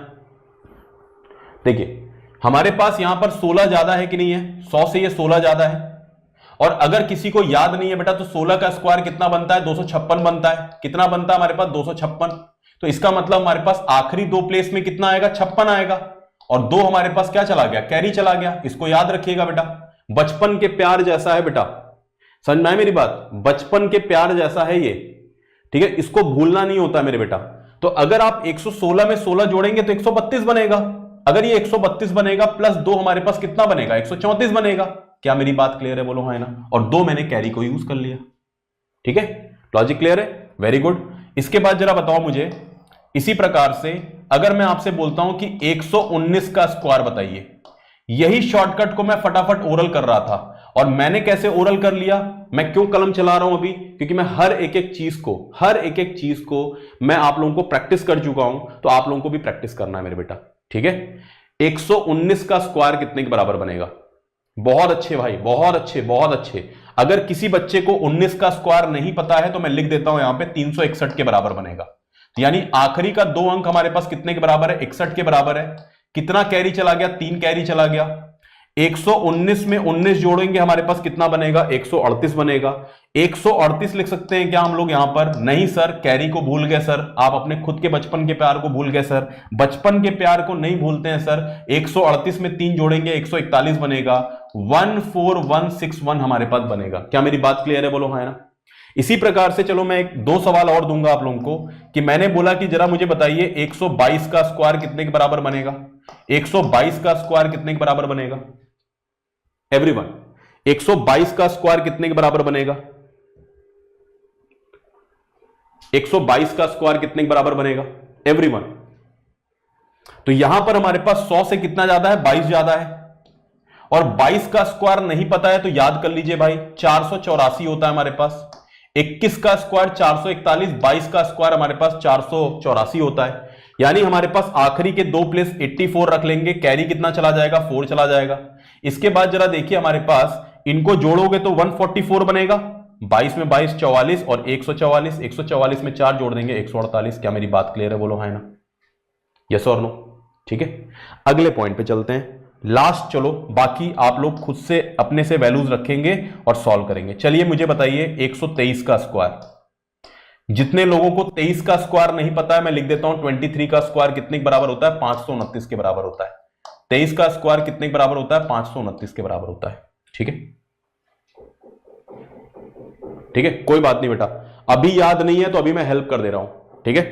देखिए हमारे पास यहां पर 16 ज्यादा है कि नहीं है? 100 से ये 16 ज्यादा है। और अगर किसी को याद नहीं है बेटा, तो 16 का स्क्वायर कितना बनता है? 256 बनता है। कितना बनता है हमारे पास? 256। तो इसका मतलब हमारे पास आखिरी दो प्लेस में कितना आएगा? 56 आएगा। और दो हमारे पास क्या चला गया? कैरी चला गया। इसको याद रखिएगा बेटा, बचपन के प्यार जैसा है बेटा, समझ में आए मेरी बात? बचपन के प्यार जैसा है ये, ठीक है, इसको भूलना नहीं होता मेरे बेटा। तो अगर आप 116 में 16 जोड़ेंगे तो 132 बनेगा। अगर ये 132 बनेगा प्लस 2 हमारे पास कितना बनेगा? 134 बनेगा। क्या मेरी बात क्लियर है? बोलो हाँ ना। और 2 मैंने कैरी को यूज कर लिया। ठीक है, लॉजिक क्लियर है? Very good. इसके बाद जरा बताओ मुझे, इसी प्रकार से अगर मैं आपसे बोलता हूं कि 119 का स्क्वायर बताइए, यही शॉर्टकट को मैं फटाफट ओरल कर रहा था। और मैंने कैसे ओरल कर लिया? मैं क्यों कलम चला रहा हूं अभी? क्योंकि मैं हर एक एक चीज को मैं आप लोगों को प्रैक्टिस कर चुका हूं, तो आप लोगों को भी प्रैक्टिस करना है मेरे बेटा। ठीक है, 119 का स्क्वायर कितने के बराबर बनेगा? बहुत अच्छे भाई, बहुत अच्छे, बहुत अच्छे। अगर किसी बच्चे को 19 का स्क्वायर नहीं पता है तो मैं लिख देता हूं यहां पे 361 के बराबर बनेगा। यानी आखिरी का 2 अंक हमारे पास कितने के बराबर है? 61 के बराबर है। कितना कैरी चला गया? 3 कैरी चला गया। 119 में 19 जोड़ेंगे हमारे पास कितना बनेगा? 138 बनेगा। 138 लिख सकते हैं क्या हम लोग यहां पर? नहीं सर, कैरी को भूल गए सर, आप अपने खुद के बचपन के प्यार को भूल गए सर। बचपन के प्यार को नहीं भूलते हैं सर। 138 में 3 जोड़ेंगे 141 बनेगा। 14161 हमारे पास बनेगा। क्या मेरी बात क्लियर है? बोलो हाँ है ना। इसी प्रकार से चलो मैं 2 सवाल और दूंगा आप लोगों को, कि मैंने बोला कि जरा मुझे बताइए 122 का स्क्वायर कितने के बराबर बनेगा? 122 का स्क्वायर कितने के बराबर बनेगा? एवरीवन, 122 का स्क्वायर कितने के बराबर बनेगा? 122 का स्क्वायर कितने के बराबर बनेगा? एवरीवन, तो यहां पर हमारे पास 100 से कितना ज्यादा है? 22 ज्यादा है। और 22 का स्क्वायर नहीं पता है तो याद कर लीजिए भाई, 484 होता है हमारे पास। 21 का स्क्वायर 441, 22 का स्क्वायर हमारे पास 484 होता है। यानी हमारे पास आखिरी के 2 प्लेस 84 रख लेंगे। कैरी कितना चला जाएगा? 4 चला जाएगा। इसके बाद जरा देखिए हमारे पास, इनको जोड़ोगे तो 144 बनेगा। 22 में 22 44 और 144, 144 में 4 जोड़ देंगे 148। क्या मेरी बात क्लियर है? बोलो हाँ ना, यस और नो। ठीक है, अगले पॉइंट पे चलते हैं, लास्ट। चलो बाकी आप लोग खुद से अपने से वैल्यूज रखेंगे और सॉल्व करेंगे। चलिए मुझे बताइए 123 का स्क्वायर। जितने लोगों को 23 का स्क्वायर नहीं पता है मैं लिख देता हूं, 23 का स्क्वायर कितने के बराबर होता है? 529 के बराबर होता है। 23 का स्क्वायर कितने के बराबर होता है? 529 के बराबर होता है। ठीक है, ठीक है, कोई बात नहीं बेटा, अभी याद नहीं है तो अभी मैं हेल्प कर दे रहा हूं। ठीक है,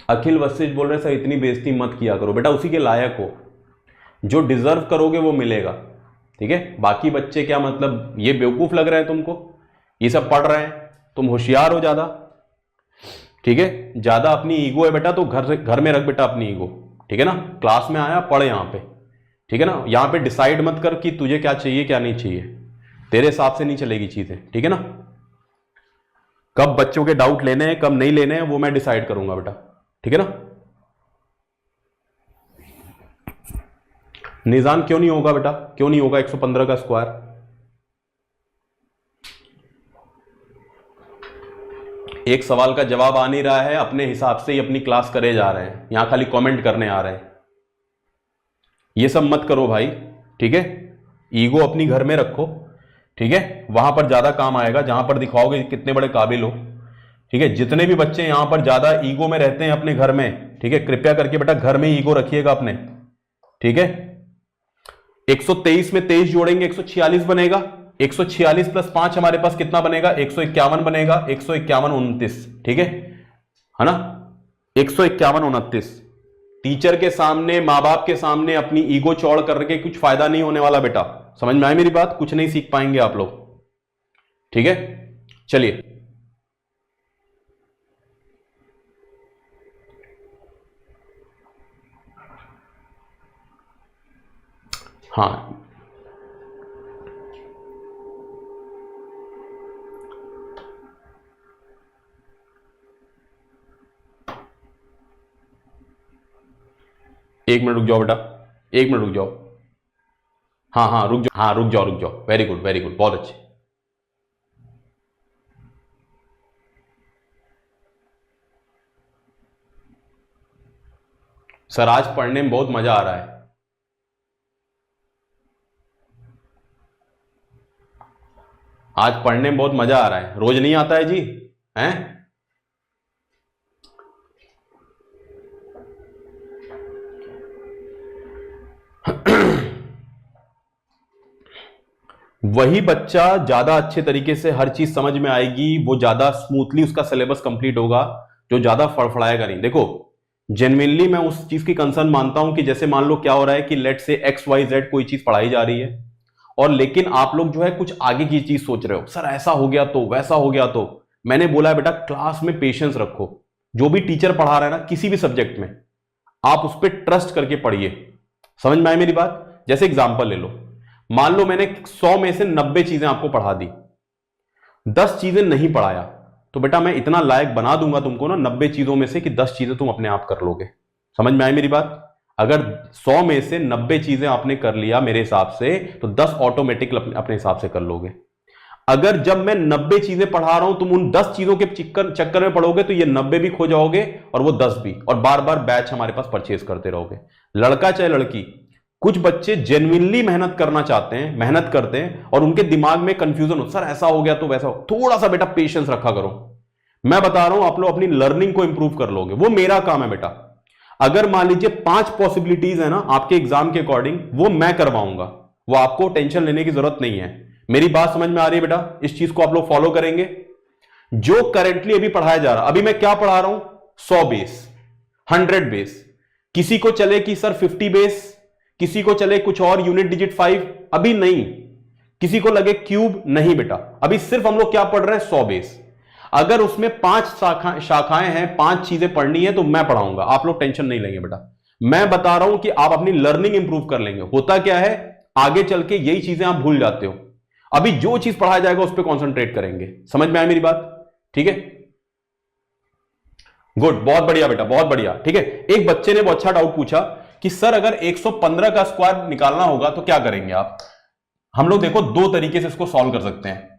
अखिल वशिष्ठ बोल रहे सर इतनी बेइज्जती मत किया करो बेटा, उसी के लायक हो, जो डिजर्व करोगे वो मिलेगा। ठीक है, बाकी बच्चे क्या मतलब ये बेवकूफ लग रहे हैं तुमको, ये सब पढ़ रहे हैं, तुम होशियार हो ज्यादा। ठीक है, ज्यादा अपनी ईगो है बेटा तो घर में रख बेटा अपनी ईगो। ठीक है ना, क्लास में आया पढ़ यहां पे। ठीक है ना, यहां पे डिसाइड मत कर कि तुझे क्या चाहिए क्या नहीं चाहिए, तेरे हिसाब से नहीं चलेगी चीजें। ठीक है ना, कब बच्चों के डाउट लेने हैं कब नहीं लेने हैं वो मैं डिसाइड करूंगा बेटा। ठीक है ना, निजान क्यों नहीं होगा बेटा? क्यों नहीं होगा 115 का स्क्वायर? एक सवाल का जवाब आ नहीं रहा है, अपने हिसाब से ही अपनी क्लास करे जा रहे हैं, यहां खाली कमेंट करने आ रहे हैं। ये सब मत करो भाई, ठीक है। ईगो अपनी घर में रखो, ठीक है, वहां पर ज्यादा काम आएगा, जहां पर दिखाओगे कितने बड़े काबिल हो, ठीक है। जितने भी बच्चे यहां पर ज्यादा ईगो में रहते हैं अपने घर में, ठीक है, कृपया करके बेटा घर में ईगो रखिएगा अपने, ठीक है। 123 में 23 जोड़ेंगे 146 बनेगा, 146 प्लस 5 हमारे पास कितना बनेगा, 151 बनेगा, 151 29, ठीक है ना, 151 29। टीचर के सामने, मां बाप के सामने अपनी ईगो चौड़ करके कुछ फायदा नहीं होने वाला बेटा, समझ में आए मेरी बात, कुछ नहीं सीख पाएंगे आप लोग, ठीक है। चलिए हाँ, एक मिनट रुक जाओ बेटा, एक मिनट रुक जाओ, हाँ हाँ रुक जाओ, हाँ रुक जाओ रुक जाओ, वेरी गुड वेरी गुड, बहुत अच्छे। सर आज पढ़ने में बहुत मजा आ रहा है। आज पढ़ने में बहुत मजा आ रहा है, रोज नहीं आता है जी, हैं? वही बच्चा ज्यादा अच्छे तरीके से हर चीज समझ में आएगी, वो ज्यादा स्मूथली उसका सिलेबस कंप्लीट होगा, जो ज्यादा फड़फड़ाएगा नहीं। देखो जेन्युइनली मैं उस चीज की कंसर्न मानता हूं कि जैसे मान लो क्या हो रहा है कि लेट से XYZ कोई चीज पढ़ाई जा रही है, और लेकिन आप लोग जो है कुछ आगे की चीज सोच रहे हो, सर ऐसा हो गया तो, वैसा हो गया तो। मैंने बोला है बेटा क्लास में पेशेंस रखो, जो भी टीचर पढ़ा रहा है ना किसी भी सब्जेक्ट में, आप उस पर ट्रस्ट करके पढ़िए। समझ में आई मेरी बात? जैसे एग्जांपल ले लो, मान लो मैंने 100 में से 90 चीजें आपको पढ़ा दी, 10 चीजें नहीं पढ़ाया, तो बेटा मैं इतना लायक बना दूंगा तुमको ना 90 चीजों में से कि 10 चीजें तुम अपने आप कर लोगे। समझ में आई मेरी बात? अगर 100 में से 90 चीजें आपने कर लिया मेरे हिसाब से, तो 10 ऑटोमेटिक अपने हिसाब से कर लोगे। अगर जब मैं 90 चीजें पढ़ा रहा हूं तुम उन 10 चीजों के चक्कर में पढ़ोगे, तो ये 90 भी खो जाओगे और वो 10 भी, और बार बार बैच हमारे पास परचेज करते रहोगे। लड़का चाहे लड़की, कुछ बच्चे जेन्युइनली मेहनत करना चाहते हैं, मेहनत करते हैं, और उनके दिमाग में कंफ्यूजन हो, सर ऐसा हो गया तो वैसा हो। थोड़ा सा बेटा पेशेंस रखा करो। मैं बता रहा हूं आप लोग अपनी लर्निंग को इंप्रूव कर लोगे, वो मेरा काम है बेटा। अगर मान लीजिए 5 पॉसिबिलिटीज है ना आपके एग्जाम के अकॉर्डिंग, वो मैं करवाऊंगा, वो आपको टेंशन लेने की जरूरत नहीं है। मेरी बात समझ में आ रही है बेटा? इस चीज को आप लोग फॉलो करेंगे। जो करेंटली अभी पढ़ाया जा रहा, अभी मैं क्या पढ़ा रहा हूं, 100 बेस, 100 बेस। किसी को चले कि सर 50 बेस, किसी को चले कुछ और यूनिट डिजिट 5, अभी नहीं। किसी को लगे क्यूब, नहीं बेटा, अभी सिर्फ हम लोग क्या पढ़ रहे हैं, 100 बेस। अगर उसमें 5 शाखाएं हैं, 5 चीजें पढ़नी है, तो मैं पढ़ाऊंगा, आप लोग टेंशन नहीं लेंगे बेटा। मैं बता रहा हूं कि आप अपनी लर्निंग इंप्रूव कर लेंगे। होता क्या है, आगे चल के यही चीजें आप भूल जाते हो। अभी जो चीज पढ़ाया जाएगा उस पर कॉन्सेंट्रेट करेंगे। समझ में आई मेरी बात? ठीक है, गुड, बहुत बढ़िया बेटा, बहुत बढ़िया। ठीक है, एक बच्चे ने बहुत अच्छा डाउट पूछा कि सर अगर 115 का स्क्वायर निकालना होगा तो क्या करेंगे आप? हम लोग देखो 2 तरीके से इसको सॉल्व कर सकते हैं।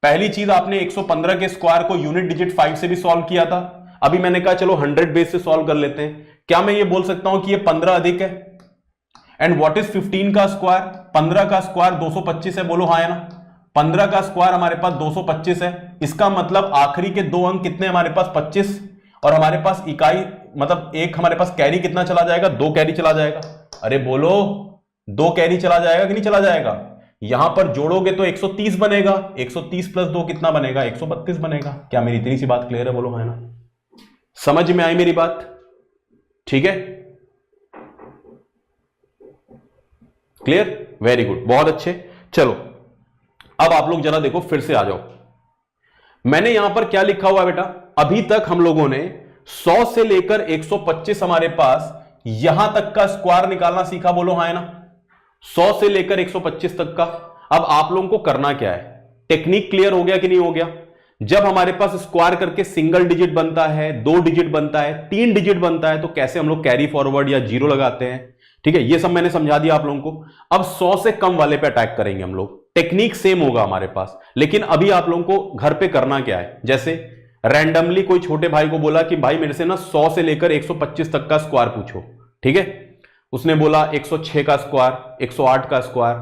पहली चीज, आपने 115 के स्क्वायर को यूनिट डिजिट 5 से भी सॉल्व किया था। अभी मैंने कहा चलो 100 बेस से सॉल्व कर लेते हैं। क्या मैं ये बोल सकता हूं कि ये 15 अधिक है? एंड व्हाट इज 15 का स्क्वायर? 15 का स्क्वायर 225 है, बोलो हाँ है ना। 15 का स्क्वायर हमारे पास 225 है। इसका मतलब आखिरी के 2 अंक कितने हमारे पास, 25, और हमारे पास इकाई मतलब एक हमारे पास कैरी कितना चला जाएगा, 2 कैरी चला जाएगा। अरे बोलो 2 कैरी चला जाएगा कि नहीं चला जाएगा? यहां पर जोड़ोगे तो 130 बनेगा, 130 प्लस 2 कितना बनेगा, 132 बनेगा। क्या मेरी इतनी सी बात क्लियर है, बोलो है ना? समझ में आई मेरी बात? ठीक है, क्लियर, वेरी गुड, बहुत अच्छे। चलो अब आप लोग जरा देखो, फिर से आ जाओ। मैंने यहां पर क्या लिखा हुआ है बेटा? अभी तक हम लोगों ने 100 से लेकर 125 हमारे पास यहां तक का स्क्वायर निकालना सीखा, बोलो हाँ है ना। 100 से लेकर 125 तक का। अब आप लोगों को करना क्या है, टेक्निक क्लियर हो गया कि नहीं हो गया? जब हमारे पास स्क्वायर करके सिंगल डिजिट बनता है, 2 डिजिट बनता है, 3 डिजिट बनता है, तो कैसे हम लोग कैरी फॉरवर्ड या जीरो लगाते हैं। ठीक है, ये सब मैंने समझा दिया आप लोगों को। अब 100 से कम वाले पे अटैक करेंगे हम लोग। टेक्निक सेम होगा हमारे पास, लेकिन अभी आप लोगों को घर पे करना क्या है, जैसे रैंडमली कोई छोटे भाई को बोला कि भाई मेरे से ना 100 से लेकर 125 तक का स्क्वायर पूछो, ठीक है। उसने बोला 106 का स्क्वायर, 108 का स्क्वायर।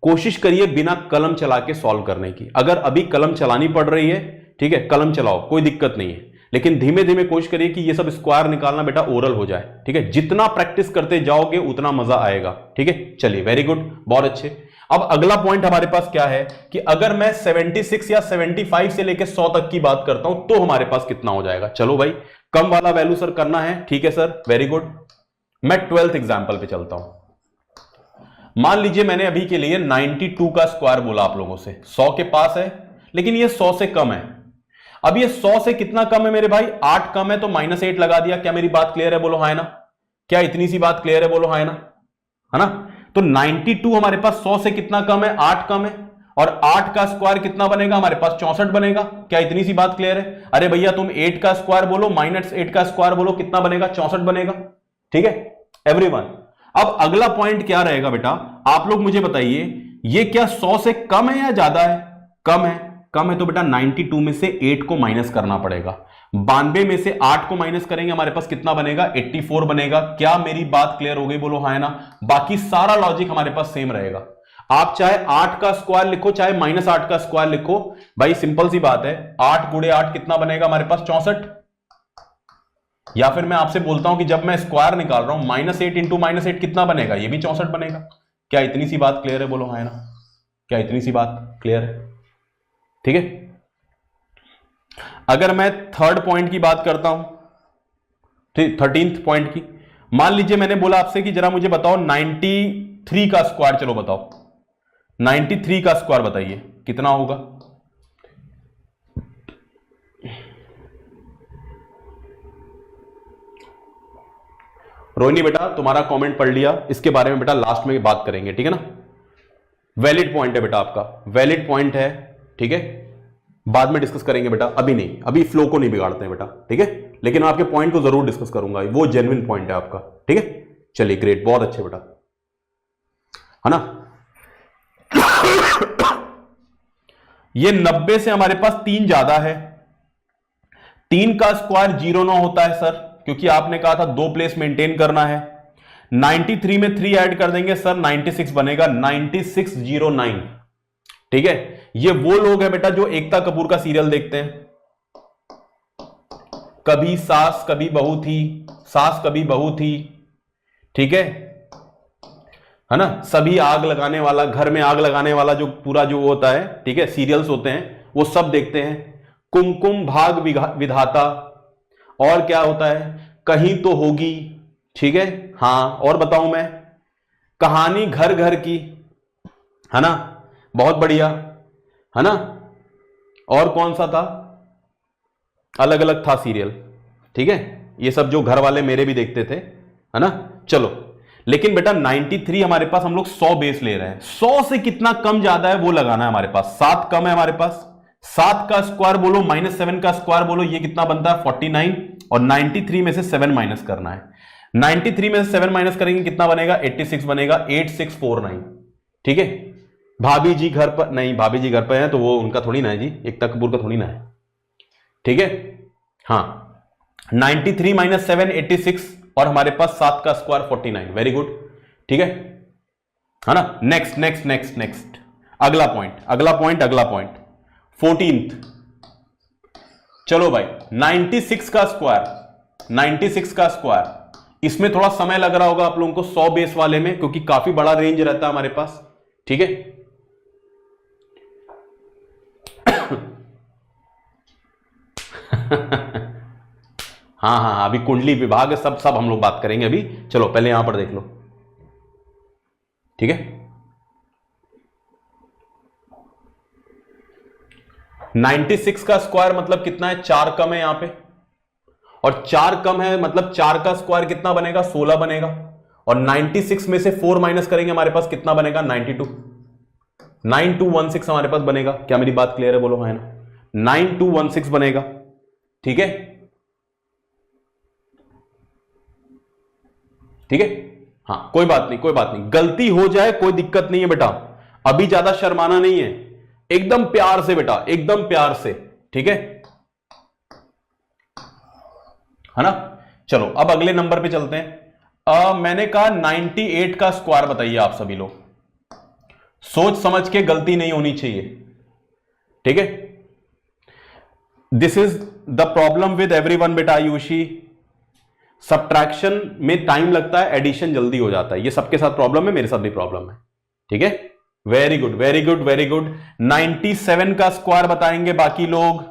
कोशिश करिए बिना कलम चला के सॉल्व करने की। अगर अभी कलम चलानी पड़ रही है, ठीक है, कलम चलाओ, कोई दिक्कत नहीं है, लेकिन धीमे धीमे कोशिश करिए कि ये सब स्क्वायर निकालना बेटा ओरल हो जाए, ठीक है। जितना प्रैक्टिस करते जाओगे उतना मजा आएगा, ठीक है। चलिए, वेरी गुड, बहुत अच्छे। अब अगला पॉइंट हमारे पास क्या है कि अगर मैं 76 या 75 से लेकर 100 तक की बात करता हूं तो हमारे पास कितना हो जाएगा। चलो भाई, कम वाला वैल्यू सर करना है, ठीक है सर, वेरी गुड। मैं 12th एग्जाम्पल पे चलता हूं। मान लीजिए मैंने अभी के लिए 92 का स्क्वायर बोला आप लोगों से, 100 के पास है, लेकिन ये 100 से कम है। अब ये 100 से कितना कम है मेरे भाई? 8 कम है, तो -8 लगा दिया। क्या मेरी बात क्लियर है? बोलो हाँ है ना। क्या इतनी सी बात क्लियर है? बोलो हाँ है ना, है ना। तो 92 हमारे पास 100 से कितना कम है? 8 कम है। और 8 का स्क्वायर कितना बनेगा हमारे पास? 64 बनेगा। क्या इतनी सी बात क्लियर है? अरे भैया तुम 8 का स्क्वायर बोलो, -8 का स्क्वायर बोलो, कितना बनेगा? 64 बनेगा, ठीक है एवरीवन। अब अगला पॉइंट क्या रहेगा बेटा, आप लोग मुझे बताइए, ये क्या 100 से कम है या ज्यादा है? कम है। कम है तो बेटा 92 में से 8 को माइनस करना पड़ेगा। 92 में से 8 को माइनस करेंगे, हमारे पास कितना बनेगा? 84 बनेगा। क्या मेरी बात क्लियर हो गई? बोलो हाँ है ना। बाकी सारा लॉजिक हमारे पास सेम रहेगा। आप चाहे 8 का स्क्वायर लिखो, चाहे -8 का स्क्वायर लिखो, भाई सिंपल सी बात है, 8 गुणे 8 कितना बनेगा हमारे पास? 64। या फिर मैं आपसे बोलता हूं कि जब मैं स्क्वायर निकाल रहा हूं, -8 इंटू -8 कितना बनेगा? ये भी 64 बनेगा। क्या इतनी सी बात क्लियर है? बोलो हाँ है ना। क्या इतनी सी बात क्लियर है? ठीक है। अगर मैं थर्ड पॉइंट की बात करता हूं, ठीक, 13th पॉइंट की, मान लीजिए मैंने बोला आपसे कि जरा मुझे बताओ 93 का स्क्वायर। चलो बताओ 93 का स्क्वायर बताइए कितना होगा। रोहिणी बेटा तुम्हारा कमेंट पढ़ लिया, इसके बारे में बेटा लास्ट में बात करेंगे, ठीक है ना। वैलिड पॉइंट है बेटा, आपका वैलिड पॉइंट है, ठीक है। बाद में डिस्कस करेंगे बेटा, अभी नहीं, अभी फ्लो को नहीं बिगाड़ते हैं बेटा, ठीक है। लेकिन मैं आपके पॉइंट को जरूर डिस्कस करूंगा, वो जेन्युइन पॉइंट है आपका, ठीक है। चलिए ग्रेट, बहुत अच्छे बेटा, है ना। ये 90 से हमारे पास 3 ज्यादा है। 3 का स्क्वायर 0 होता है सर, क्योंकि आपने कहा था 2 प्लेस मेंटेन करना है। 93 में 3 ऐड कर देंगे सर, 96 बनेगा, 9609, ठीक है। ये वो लोग हैं बेटा जो एकता कपूर का सीरियल देखते हैं। कभी सास कभी बहू थी, सास कभी बहू थी, ठीक है ना। सभी आग लगाने वाला, घर में आग लगाने वाला जो पूरा जो होता है, ठीक है, सीरियल्स होते हैं, वो सब देखते हैं। कुमकुम भाग विधाता, और क्या होता है, कहीं तो होगी, ठीक है। हाँ, और बताऊं मैं, कहानी घर घर की, है ना, बहुत बढ़िया, है ना। और कौन सा था, अलग अलग था सीरियल, ठीक है। ये सब जो घर वाले मेरे भी देखते थे, है ना। चलो, लेकिन बेटा 93 हमारे पास, हम लोग 100 बेस ले रहे हैं। 100 से कितना कम ज्यादा है वो लगाना है हमारे पास। 7 कम है हमारे पास, 7 का स्क्वायर बोलो, -7 का स्क्वायर बोलो, ये कितना बनता है? 49। और 93 में से 7 माइनस करना है। 93 में से 7 माइनस करेंगे, कितना बनेगा? 86 बनेगा, 8649, ठीक है। भाभी जी घर पर नहीं, भाभी जी घर पर है तो वो उनका थोड़ी ना है जी, एकता कपूर का थोड़ी ना है, ठीक है। हाँ, 93 - 7 86, और हमारे पास 7 का स्क्वायर 49, वेरी गुड, ठीक है ना। नेक्स्ट नेक्स्ट नेक्स्ट नेक्स्ट, अगला पॉइंट, अगला पॉइंट, अगला पॉइंट, 14th। चलो भाई, 96 का स्क्वायर, 96 का स्क्वायर, इसमें थोड़ा समय लग रहा होगा आप लोगों को 100 बेस वाले में, क्योंकि काफी बड़ा रेंज रहता है हमारे पास, ठीक है। हाँ हाँ हाँ, अभी कुंडली विभाग सब सब हम लोग बात करेंगे अभी। चलो पहले यहां पर देख लो, ठीक है। 96 का स्क्वायर मतलब कितना है? 4 कम है यहां पे, और 4 कम है मतलब 4 का स्क्वायर कितना बनेगा? 16 बनेगा। और 96 में से 4 माइनस करेंगे, हमारे पास कितना बनेगा? 92, 9216 हमारे पास बनेगा। क्या मेरी बात क्लियर है? बोलो हाँ है ना। 9216 बनेगा, ठीक है, ठीक है। हाँ, कोई बात नहीं, कोई बात नहीं, गलती हो जाए कोई दिक्कत नहीं है बेटा, अभी ज्यादा शर्माना नहीं है, एकदम प्यार से बेटा, एकदम प्यार से, ठीक है। है ना। चलो अब अगले नंबर पे चलते हैं। मैंने कहा 98 का स्क्वायर बताइए आप सभी लोग, सोच समझ के, गलती नहीं होनी चाहिए, ठीक है। This is the problem with everyone बेटा आयुषी, सब्ट्रैक्शन में टाइम लगता है, एडिशन जल्दी हो जाता है, ये सबके साथ प्रॉब्लम है, मेरे साथ भी प्रॉब्लम है, ठीक है। Very good very good very good. 97 का स्क्वायर बताएंगे बाकी लोग,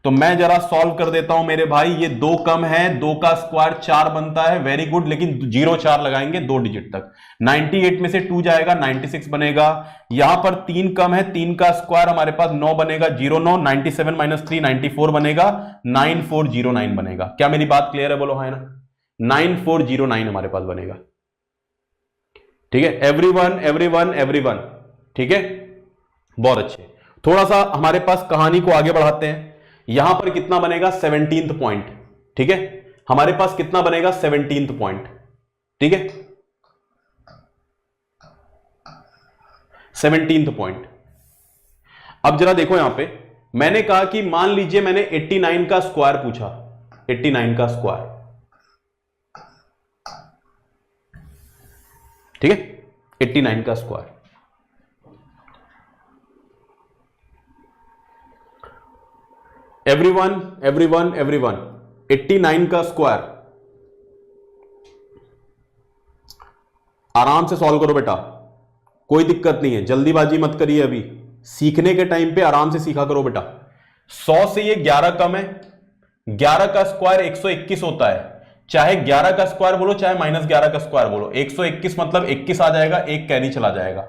तो मैं जरा सॉल्व कर देता हूं मेरे भाई। ये 2 कम है, 2 का स्क्वायर 4 बनता है, वेरी गुड, लेकिन 0 4 लगाएंगे 2 डिजिट तक। 98 में से 2 जाएगा, 96 बनेगा। यहां पर 3 कम है, 3 का स्क्वायर हमारे पास 9 बनेगा, 0 9, 97 माइनस 3 94 बनेगा, 9409 बनेगा। क्या मेरी बात क्लियर है, बोलो हाँ ना। 9409 हमारे पास बनेगा, ठीक है। एवरीवन एवरीवन एवरीवन, ठीक है, बहुत अच्छे। थोड़ा सा हमारे पास कहानी को आगे बढ़ाते हैं। यहां पर कितना बनेगा, 17th पॉइंट, ठीक है। हमारे पास कितना बनेगा, 17th पॉइंट, ठीक है, 17th पॉइंट। अब जरा देखो यहां पे, मैंने कहा कि मान लीजिए मैंने 89 का स्क्वायर पूछा, 89 का स्क्वायर, ठीक है, 89 का स्क्वायर। एवरीवन एवरीवन एवरीवन, 89 का स्क्वायर आराम से सॉल्व करो बेटा, कोई दिक्कत नहीं है, जल्दीबाजी मत करिए, अभी सीखने के टाइम पे आराम से सीखा करो बेटा। 100 से ये 11 कम है, 11 का स्क्वायर 121 होता है, चाहे 11 का स्क्वायर बोलो चाहे -11 का स्क्वायर बोलो, 121 मतलब 21 आ जाएगा, एक कैरी चला जाएगा।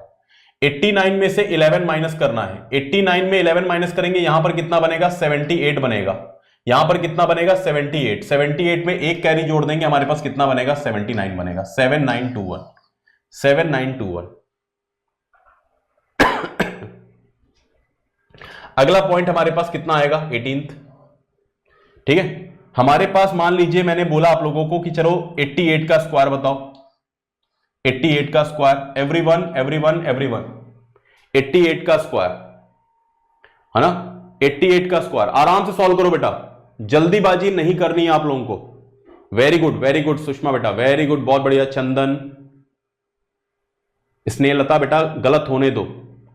89 में से 11 माइनस करना है, 89 में 11 माइनस करेंगे, यहां पर कितना बनेगा, 78 बनेगा। यहां पर कितना बनेगा, 78, 78 में एक कैरी जोड़ देंगे, हमारे पास कितना बनेगा, 79 बनेगा, 7921, 7921। अगला पॉइंट हमारे पास कितना आएगा, 18th, ठीक है। हमारे पास मान लीजिए मैंने बोला आप लोगों को कि चलो 88 का स्क्वायर बताओ, 88 का स्क्वायर, एवरीवन एवरीवन एवरीवन, 88 का स्क्वायर, है ना, 88 का स्क्वायर। आराम से सॉल्व करो बेटा, जल्दीबाजी नहीं करनी है आप लोगों को। वेरी गुड सुषमा बेटा, वेरी गुड, बहुत बढ़िया। चंदन, स्नेहलता बेटा, गलत होने दो,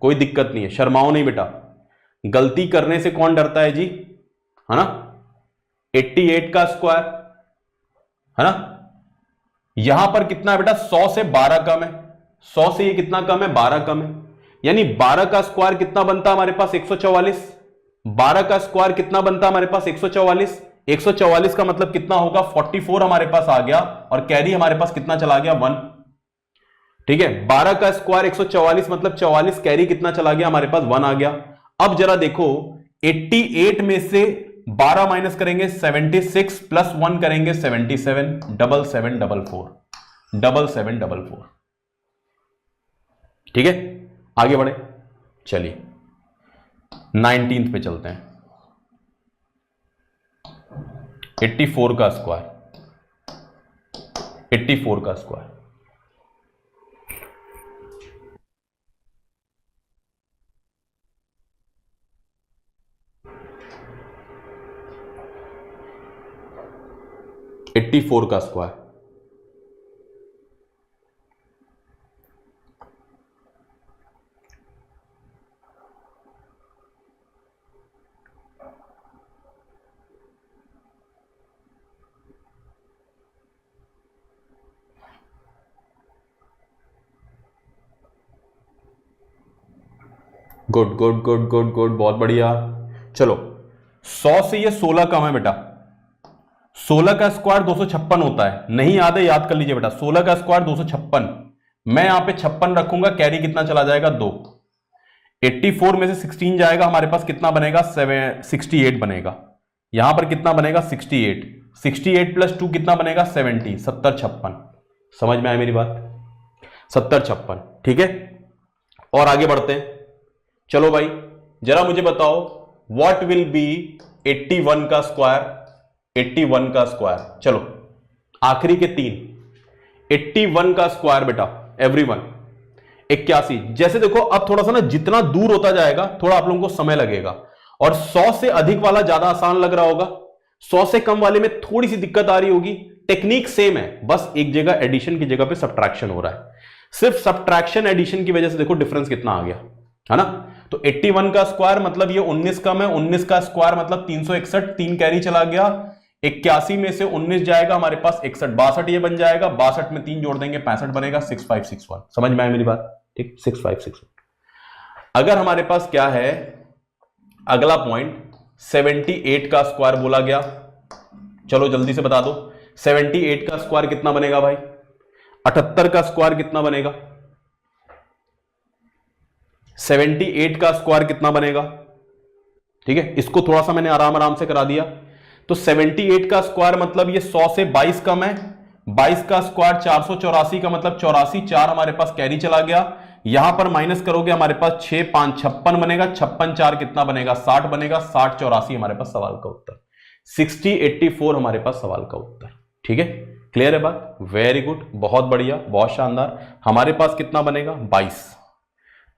कोई दिक्कत नहीं है, शर्माओ नहीं बेटा, गलती करने से कौन डरता है जी, है ना। 88 का स्क्वायर, है ना, यहां पर कितना है बेटा, 100 से 12 कम है, 100 से ये कितना कम है, 12 कम है, यानी 12 का स्क्वायर कितना बनता है हमारे पास, 144। 12 का स्क्वायर कितना बनता है हमारे पास, 144। 144 का मतलब कितना होगा, 44 हमारे पास आ गया, और कैरी हमारे पास कितना चला गया, 1, ठीक है। 12 का स्क्वायर 144 मतलब 44, कैरी कितना चला गया, हमारे पास 1 आ गया। अब जरा देखो, 88 में से 12 माइनस करेंगे 76, प्लस 1 करेंगे 77, 7744, 7744, ठीक है। आगे बढ़े, चलिए 19th पे चलते हैं। 84 का स्क्वायर, 84 का स्क्वायर, का square, good good good good good, बहुत बढ़िया। चलो 100 से ये 16 कम है बेटा, 16 का स्क्वायर 256 होता है, नहीं याद है, याद कर लीजिए बेटा, 16 का स्क्वायर 256, मैं यहां पे 56 रखूंगा, कैरी कितना चला जाएगा, 2। 84 में से 16 जाएगा, हमारे पास कितना बनेगा, 68 बनेगा। यहां पर कितना बनेगा, 68, 68 प्लस 2 कितना बनेगा, 70, 70 56। समझ में आया मेरी बात, 70 56, ठीक है। और आगे बढ़ते हैं, चलो भाई जरा मुझे बताओ, व्हाट विल बी 81 का स्क्वायर, 81 का स्क्वायर, चलो आखिरी के 3, 81 का स्क्वायर बेटा, एवरीवन 81। जैसे देखो अब थोड़ा सा ना, जितना दूर होता जाएगा थोड़ा आप लोगों को समय लगेगा, और 100 से अधिक वाला ज्यादा आसान लग रहा होगा, 100 से कम वाले में थोड़ी सी दिक्कत आ रही होगी, टेक्निक सेम है, बस एक जगह एडिशन की जगह पे सबट्रैक्शन हो रहा है। सिर्फ सबट्रैक्शन एडिशन की वजह से देखो डिफरेंस कितना आ गया, है ना। तो 81 का स्क्वायर मतलब ये 19 कम है, 19 का स्क्वायर मतलब 361, 3 कैरी चला गया, 81 में से 19 जाएगा हमारे पास 61, 62 ये बन जाएगा, 62 में 3 जोड़ देंगे 65 बनेगा, 6561। समझ में आया मेरी बात? ठीक, 6561। अगर हमारे पास क्या है अगला पॉइंट 78 का स्क्वायर बोला गया, चलो जल्दी से बता दो 78 का स्क्वायर कितना बनेगा भाई, 78 का स्क्वायर कितना बनेगा, 78 का स्क्वायर कितना बनेगा। ठीक है, इसको थोड़ा सा मैंने आराम आराम से करा दिया। तो 78 का स्क्वायर मतलब ये 100 से 22 कम है, 22 का स्क्वायर 484 का मतलब 84, 4 हमारे पास कैरी चला गया, यहां पर माइनस करोगे हमारे पास 6 5 56 बनेगा, 56 4 कितना बनेगा 60 बनेगा, 60 84 हमारे पास सवाल का उत्तर, 6084 हमारे पास सवाल का उत्तर। ठीक है, क्लियर है बात? वेरी गुड, बहुत बढ़िया, बहुत शानदार। हमारे पास कितना बनेगा 22।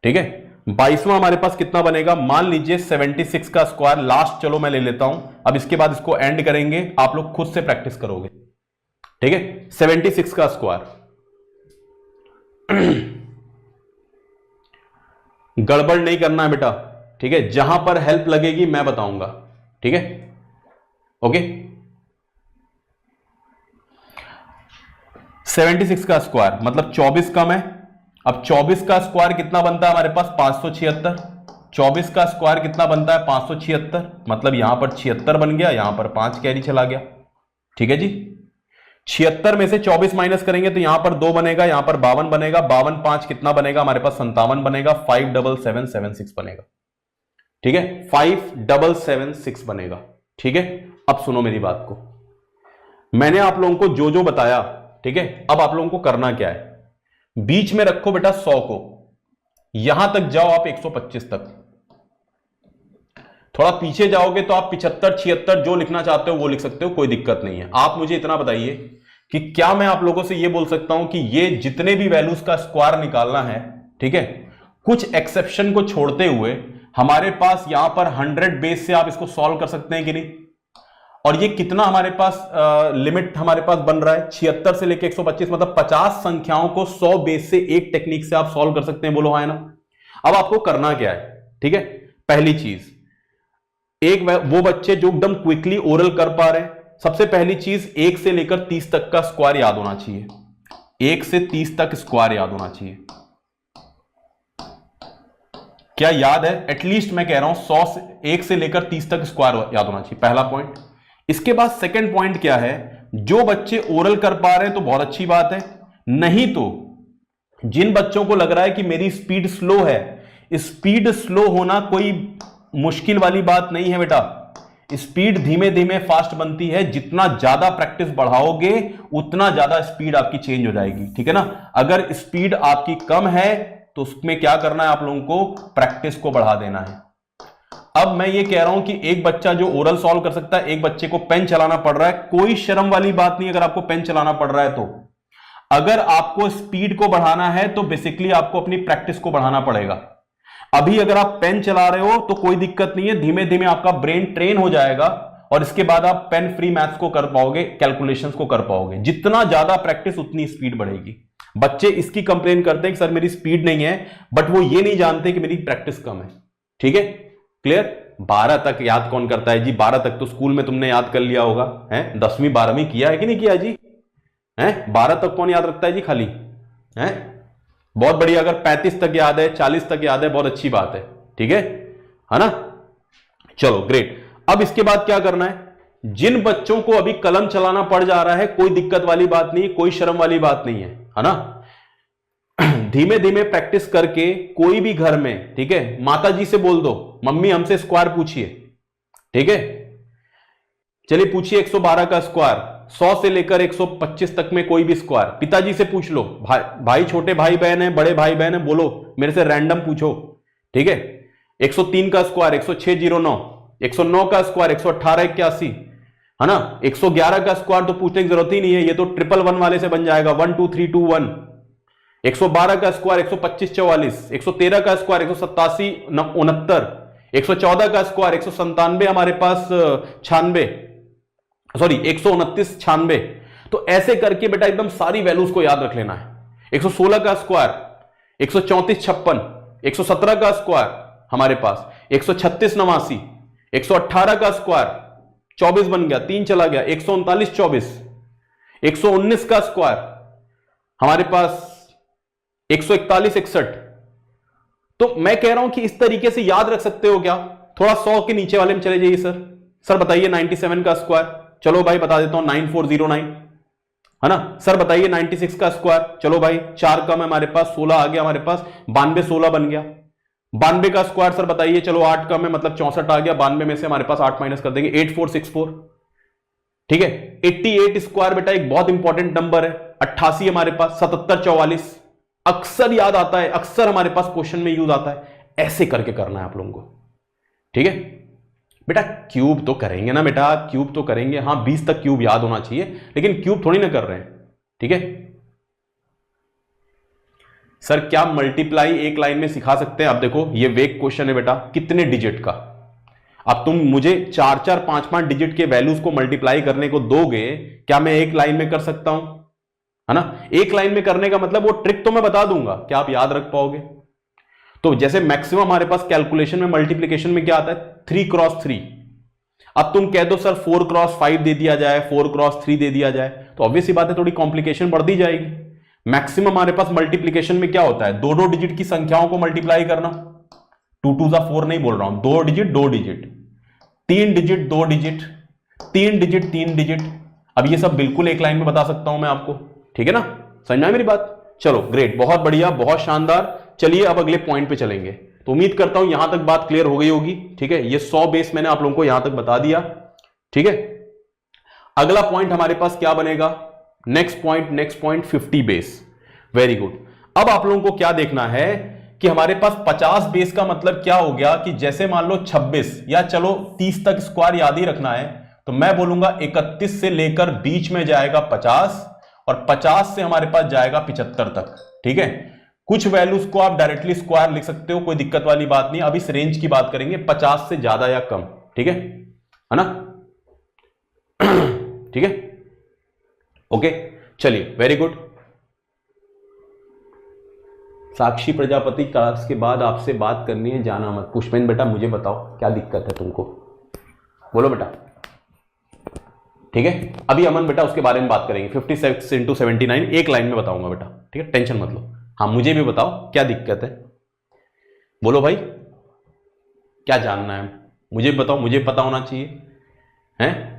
ठीक है, 22वां हमारे पास कितना बनेगा, मान लीजिए 76 का स्क्वायर लास्ट, चलो मैं ले लेता हूं, अब इसके बाद इसको एंड करेंगे, आप लोग खुद से प्रैक्टिस करोगे। ठीक है, 76 का स्क्वायर गड़बड़ नहीं करना है बेटा। ठीक है, जहां पर हेल्प लगेगी मैं बताऊंगा। ठीक है, ओके। 76 का स्क्वायर मतलब 24 कम है, अब 24 का स्क्वायर कितना बनता है हमारे पास 576, 24 का स्क्वायर कितना बनता है 576, मतलब यहां पर 76 बन गया, यहां पर 5 कैरी चला गया। ठीक है जी, 76 में से 24 माइनस करेंगे तो यहां पर 2 बनेगा, यहां पर 52 बनेगा, 52 5 कितना बनेगा हमारे पास 57 बनेगा, 57776 बनेगा। ठीक है, 5776 बनेगा। ठीक है, अब सुनो मेरी बात को, मैंने आप लोगों को जो जो बताया, ठीक है, अब आप लोगों को करना क्या है, बीच में रखो बेटा 100 को, यहां तक जाओ आप 125 तक, थोड़ा पीछे जाओगे तो आप 75 76 जो लिखना चाहते हो वो लिख सकते हो, कोई दिक्कत नहीं है। आप मुझे इतना बताइए कि क्या मैं आप लोगों से ये बोल सकता हूं कि ये जितने भी वैल्यूज का स्क्वायर निकालना है, ठीक है, कुछ एक्सेप्शन को छोड़ते हुए हमारे पास यहां पर 100 बेस से आप इसको सॉल्व कर सकते हैं कि नहीं। और ये कितना हमारे पास लिमिट हमारे पास बन रहा है 76 से लेके 125, मतलब 50 संख्याओं को 100 बेस से एक टेक्निक से आप सॉल्व कर सकते हैं, बोलो हाँ है ना। अब आपको करना क्या है, ठीक है, पहली चीज, एक वो बच्चे जो एकदम क्विकली ओरल कर पा रहे हैं, सबसे पहली चीज 1 से लेकर 30 तक का स्क्वायर याद होना चाहिए, 1 से 30 तक स्क्वायर याद होना चाहिए। क्या याद है? एटलीस्ट मैं कह रहा हूं 100 से 1 से लेकर 30 तक स्क्वायर याद होना चाहिए, पहला पॉइंट। इसके बाद सेकंड पॉइंट क्या है, जो बच्चे ओरल कर पा रहे हैं तो बहुत अच्छी बात है, नहीं तो जिन बच्चों को लग रहा है कि मेरी स्पीड स्लो है, स्पीड स्लो होना कोई मुश्किल वाली बात नहीं है बेटा, स्पीड धीमे धीमे फास्ट बनती है, जितना ज्यादा प्रैक्टिस बढ़ाओगे उतना ज्यादा स्पीड आपकी चेंज हो जाएगी। ठीक है ना, अगर स्पीड आपकी कम है तो उसमें क्या करना है आप लोगों को, प्रैक्टिस को बढ़ा देना है। अब मैं ये कह रहा हूं कि एक बच्चा जो ओरल सॉल्व कर सकता है, एक बच्चे को पेन चलाना पड़ रहा है, कोई शर्म वाली बात नहीं अगर आपको पेन चलाना पड़ रहा है तो। अगर आपको स्पीड को बढ़ाना है तो बेसिकली आपको अपनी प्रैक्टिस को बढ़ाना पड़ेगा। अभी अगर आप पेन चला रहे हो तो कोई दिक्कत नहीं है, धीमे धीमे आपका ब्रेन ट्रेन हो जाएगा और इसके बाद आप पेन फ्री मैथ्स को कर पाओगे, कैलकुलेशंस को कर पाओगे। जितना ज्यादा प्रैक्टिस उतनी स्पीड बढ़ेगी। बच्चे इसकी कंप्लेन करते हैं कि सर मेरी स्पीड नहीं है, बट वो ये नहीं जानते कि मेरी प्रैक्टिस कम है। ठीक है, क्लियर? 12 तक याद कौन करता है जी? 12 तक तो स्कूल में तुमने याद कर लिया होगा, है 10वीं 12वीं किया है कि नहीं किया जी? है 12 तक कौन याद रखता है जी खाली? है बहुत बढ़िया, अगर 35 तक याद है, 40 तक याद है, बहुत अच्छी बात है। ठीक है ना, चलो ग्रेट। अब इसके बाद क्या करना है, जिन बच्चों को अभी कलम चलाना पड़ जा रहा है, कोई दिक्कत वाली बात नहीं, कोई शर्म वाली बात नहीं है ना, धीमे धीमे प्रैक्टिस करके कोई भी घर में, ठीक है, माता जी से बोल दो मम्मी हमसे स्क्वायर पूछिए। ठीक है, चलिए पूछिए 112 का स्क्वायर, 100 से लेकर 125 तक में कोई भी स्क्वायर, पिताजी से पूछ लो, भाई छोटे भाई बहन है, बड़े भाई बहन है, बोलो मेरे से रैंडम पूछो। ठीक है, 103 का स्क्वायर 10609, 109 का स्क्वायर 11881, है ना, 111 का स्क्वायर तो पूछने की जरूरत ही नहीं है, ये तो 111 वाले से बन जाएगा, 12321। 112 का स्क्वायर 12544, 113 का स्क्वायर 18769, 114 का स्क्वायर 197 हमारे पास 96, सॉरी 129 96। तो ऐसे करके बेटा एकदम सारी वैल्यूज को याद रख लेना है। 116 का स्क्वायर 134 56, 117 का स्क्वायर हमारे पास 136 89, 118 का स्क्वायर 24 बन गया, 3 चला गया, 139 24, 119 का स्क्वायर हमारे पास 141 61। तो मैं कह रहा हूं कि इस तरीके से याद रख सकते हो क्या? थोड़ा 100 के नीचे वाले में चले जाइए सर। सर बताइए 97 का स्क्वायर, चलो भाई बता देता हूं 9409, है ना। सर बताइए 96 का स्क्वायर, चलो भाई 4 कम है हमारे पास, 16 आ गया हमारे पास, 92 16 बन गया। 92 का स्क्वायर सर बताइए, चलो 8 कम है मतलब 64 आ गया, 92 में से हमारे पास 8 माइनस कर देंगे, 8464। ठीक है। 88 स्क्वायर बेटा एक बहुत इंपॉर्टेंट नंबर है, 88 हमारे पास, 77 44 अक्सर याद आता है, अक्सर हमारे पास क्वेश्चन में यूज आता है। ऐसे करके करना है आप लोगों को, ठीक है बेटा। क्यूब तो करेंगे ना बेटा, क्यूब तो करेंगे, हाँ 20 तक क्यूब याद होना चाहिए, लेकिन क्यूब थोड़ी ना कर रहे हैं, ठीक है। सर क्या मल्टीप्लाई एक लाइन में सिखा सकते हैं? आप देखो ये वेग क्वेश्चन है बेटा, कितने डिजिट का। अब तुम मुझे 4 4 5 5 डिजिट के वैल्यूज को मल्टीप्लाई करने को दोगे, क्या मैं एक लाइन में कर सकता हूं? है ना। एक लाइन में करने का मतलब वो ट्रिक तो मैं बता दूंगा, क्या आप याद रख पाओगे? तो जैसे मैक्सिमम हमारे पास कैलकुलेशन में मल्टीप्लिकेशन में क्या आता है, 3 क्रॉस 3। अब तुम कह दो सर 4 क्रॉस 5 दे दिया जाए, 4 क्रॉस 3 दे दिया जाए, तो ऑब्वियस सी बात है थोड़ी कॉम्प्लिकेशन बढ़ती जाएगी। मैक्सिमम हमारे पास मल्टीप्लिकेशन में क्या होता है, दो डिजिट की संख्याओं को मल्टीप्लाई करना। 2 2 4 नहीं बोल रहा हूं, 2 digit 2 digit, 3 digit 2 digit, 3 digit 3 digit. अब ये सब बिल्कुल एक लाइन में बता सकता हूं मैं आपको, ठीक है ना। समझ में आई मेरी बात? चलो ग्रेट, बहुत बढ़िया, बहुत शानदार। चलिए अब अगले पॉइंट पे चलेंगे। तो उम्मीद करता हूं यहां तक बात क्लियर हो गई होगी, ठीक है। ये 100 बेस मैंने आप लोगों को यहां तक बता दिया, ठीक है। अगला पॉइंट हमारे पास क्या बनेगा, next point 50 base. Very good. अब आप लोगों को क्या देखना है कि हमारे पास 50 बेस का मतलब क्या हो गया कि जैसे मान लो 26 या चलो 30 तक स्क्वायर याद ही रखना है, तो मैं बोलूंगा 31 से लेकर बीच में जाएगा 50 और 50 से हमारे पास जाएगा 75 तक, ठीक है। कुछ वैल्यूज को आप डायरेक्टली स्क्वायर लिख सकते हो, कोई दिक्कत वाली बात नहीं। अब इस रेंज की बात करेंगे 50 से ज्यादा या कम, ठीक है ना। ठीक है, ओके। चलिए वेरी गुड। साक्षी प्रजापति, क्लास के बाद आपसे बात करनी है, जाना मत। पुष्पेन बेटा मुझे बताओ क्या दिक्कत है तुमको, बोलो बेटा, ठीक है। अभी अमन बेटा उसके बारे में बात करेंगे, 56 × 79 एक लाइन में बताऊंगा बेटा, ठीक है, टेंशन मत लो। हाँ मुझे भी बताओ क्या दिक्कत है, बोलो भाई क्या जानना है, मुझे बताओ, मुझे पता होना चाहिए, हैं।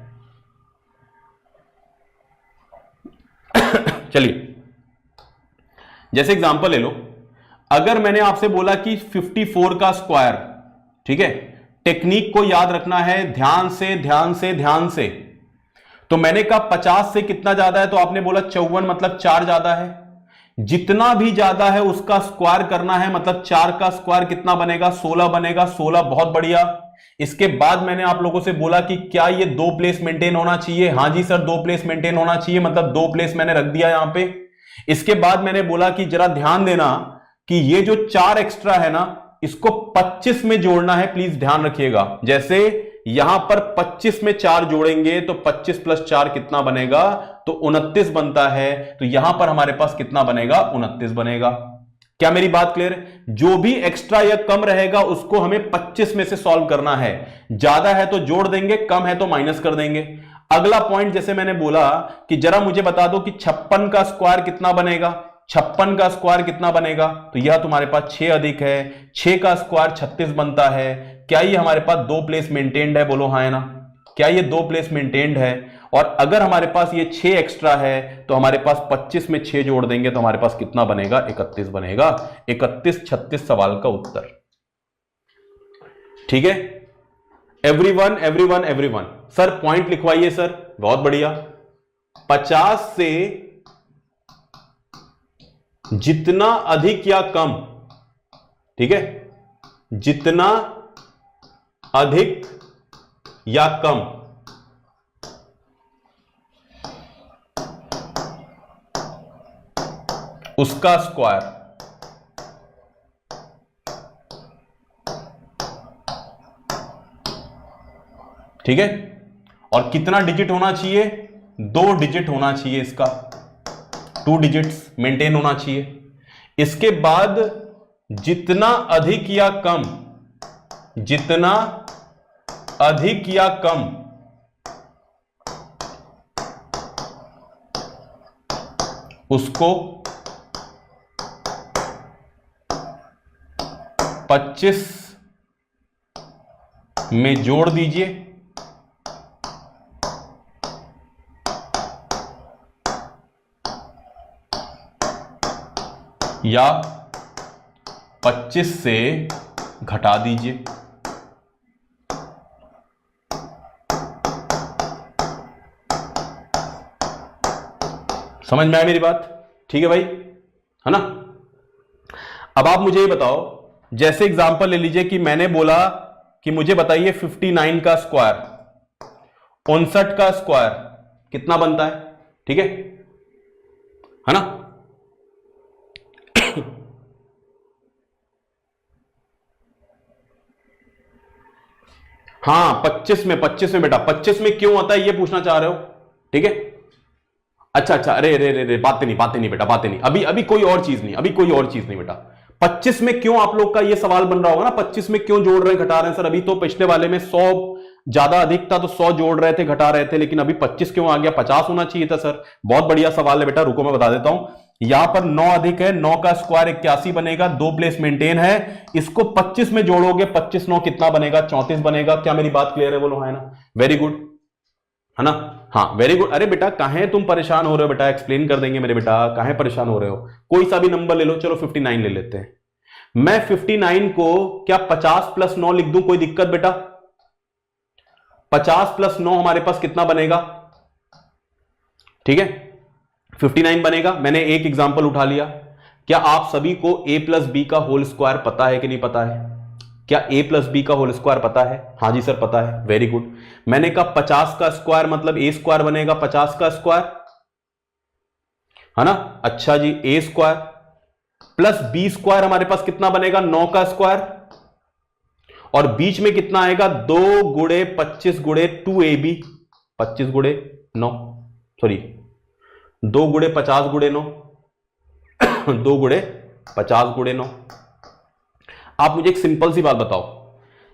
चलिए जैसे एग्जांपल ले लो, अगर मैंने आपसे बोला कि 54 का स्क्वायर, ठीक है, टेक्निक को याद रखना है, ध्यान से ध्यान से ध्यान से। तो मैंने कहा 50 से कितना ज्यादा है, तो आपने बोला 54 मतलब 4 ज्यादा है। जितना भी ज्यादा है उसका स्क्वायर करना है, मतलब 4 का स्क्वायर कितना बनेगा, 16 बनेगा। 16, बहुत बढ़िया। इसके बाद मैंने आप लोगों से बोला कि क्या ये 2 प्लेस मेंटेन होना चाहिए, हां जी सर 2 प्लेस मेंटेन होना चाहिए, मतलब 2 प्लेस मैंने रख दिया यहां पे। इसके बाद मैंने बोला कि जरा ध्यान देना कि ये जो 4 एक्स्ट्रा है ना, इसको 25 में जोड़ना है, प्लीज ध्यान रखिएगा। जैसे यहां पर 25 में 4 जोड़ेंगे तो 25 + 4 कितना बनेगा, तो 29 बनता है। तो यहां पर हमारे पास कितना बनेगा, 29 बनेगा। क्या मेरी बात क्लियर है? जो भी एक्स्ट्रा या कम रहेगा उसको हमें 25 में से सॉल्व करना है। ज्यादा है तो जोड़ देंगे, कम है तो माइनस कर देंगे। अगला पॉइंट जैसे मैंने बोला कि जरा मुझे बता दो कि 56 का स्क्वायर कितना बनेगा। 56 का स्क्वायर कितना बनेगा, तो यह तुम्हारे पास 6 अधिक है, 6 का स्क्वायर 36 बनता है। क्या ये हमारे पास 2 प्लेस मेंटेन्ड है, बोलो हाँ है ना। क्या ये 2 प्लेस मेंटेन्ड है? और अगर हमारे पास ये 6 एक्स्ट्रा है तो हमारे पास 25 में 6 जोड़ देंगे तो हमारे पास कितना बनेगा, 31 बनेगा। 31 36 सवाल का उत्तर, ठीक है। Everyone everyone everyone, sir point लिखवाइए सर, बहुत बढ़िया। 50 से जितना अधिक या कम, ठीक है, जितना अधिक या कम उसका स्क्वायर, ठीक है। और कितना डिजिट होना चाहिए, 2 डिजिट होना चाहिए इसका, 2 डिजिट्स मेंटेन होना चाहिए। इसके बाद जितना अधिक या कम, जितना अधिक या कम उसको 25 में जोड़ दीजिए, या 25 से घटा दीजिए। समझ में आया मेरी बात? ठीक है भाई, है ना। अब आप मुझे ये बताओ, जैसे एग्जांपल ले लीजिए कि मैंने बोला कि मुझे बताइए 59 का स्क्वायर, 59 का स्क्वायर कितना बनता है, ठीक है ना। हाँ 25 में बेटा, 25 में क्यों आता है ये पूछना चाह रहे हो, ठीक है। अच्छा, अरे अरे अरे बातें नहीं बेटा, बातें नहीं, अभी कोई और चीज नहीं, अभी कोई और चीज नहीं बेटा। 25 में क्यों आप लोग का ये सवाल बन रहा होगा ना, 25 में क्यों जोड़ रहे हैं घटा रहे हैं सर। अभी तो पिछले वाले में 100 ज्यादा अधिक था तो 100 जोड़ रहे थे घटा रहे थे, लेकिन अभी 25 क्यों आ गया, 50 होना चाहिए था सर। बहुत बढ़िया सवाल है बेटा, रुको मैं बता देता हूं। यहां पर 9 अधिक है, 9 का स्क्वायर 81 बनेगा, 2 प्लेस मेंटेन है, इसको 25 में जोड़ोगे, 25 9 कितना बनेगा, 34 बनेगा। क्या मेरी बात क्लियर है, बोलो है ना। वेरी गुड, है ना। हाँ वेरी गुड। अरे बेटा काहे तुम परेशान हो रहे हो बेटा, एक्सप्लेन कर देंगे मेरे बेटा, काहे परेशान हो रहे हो। कोई सा भी नंबर ले लो, चलो 59 ले लेते हैं। मैं 59 को क्या 50 + 9 लिख दूं, कोई दिक्कत बेटा। 50 + 9 हमारे पास कितना बनेगा, ठीक है 59 बनेगा। मैंने एक एग्जांपल उठा लिया। क्या आप सभी को a + b का होल स्क्वायर पता है कि नहीं पता है? क्या a + b का होल स्क्वायर पता है? हाँ जी सर पता है, वेरी गुड। मैंने कहा 50 का स्क्वायर मतलब a स्क्वायर बनेगा, 50 का स्क्वायर, है ना। अच्छा जी, a square plus b square हमारे पास कितना बनेगा, 9 का स्क्वायर, और बीच में कितना आएगा, 2 × 25 × 2ab, 25 × 9, सॉरी 2 × 50 × 9, 2 × 50 × 9। आप मुझे एक सिंपल सी बात बताओ,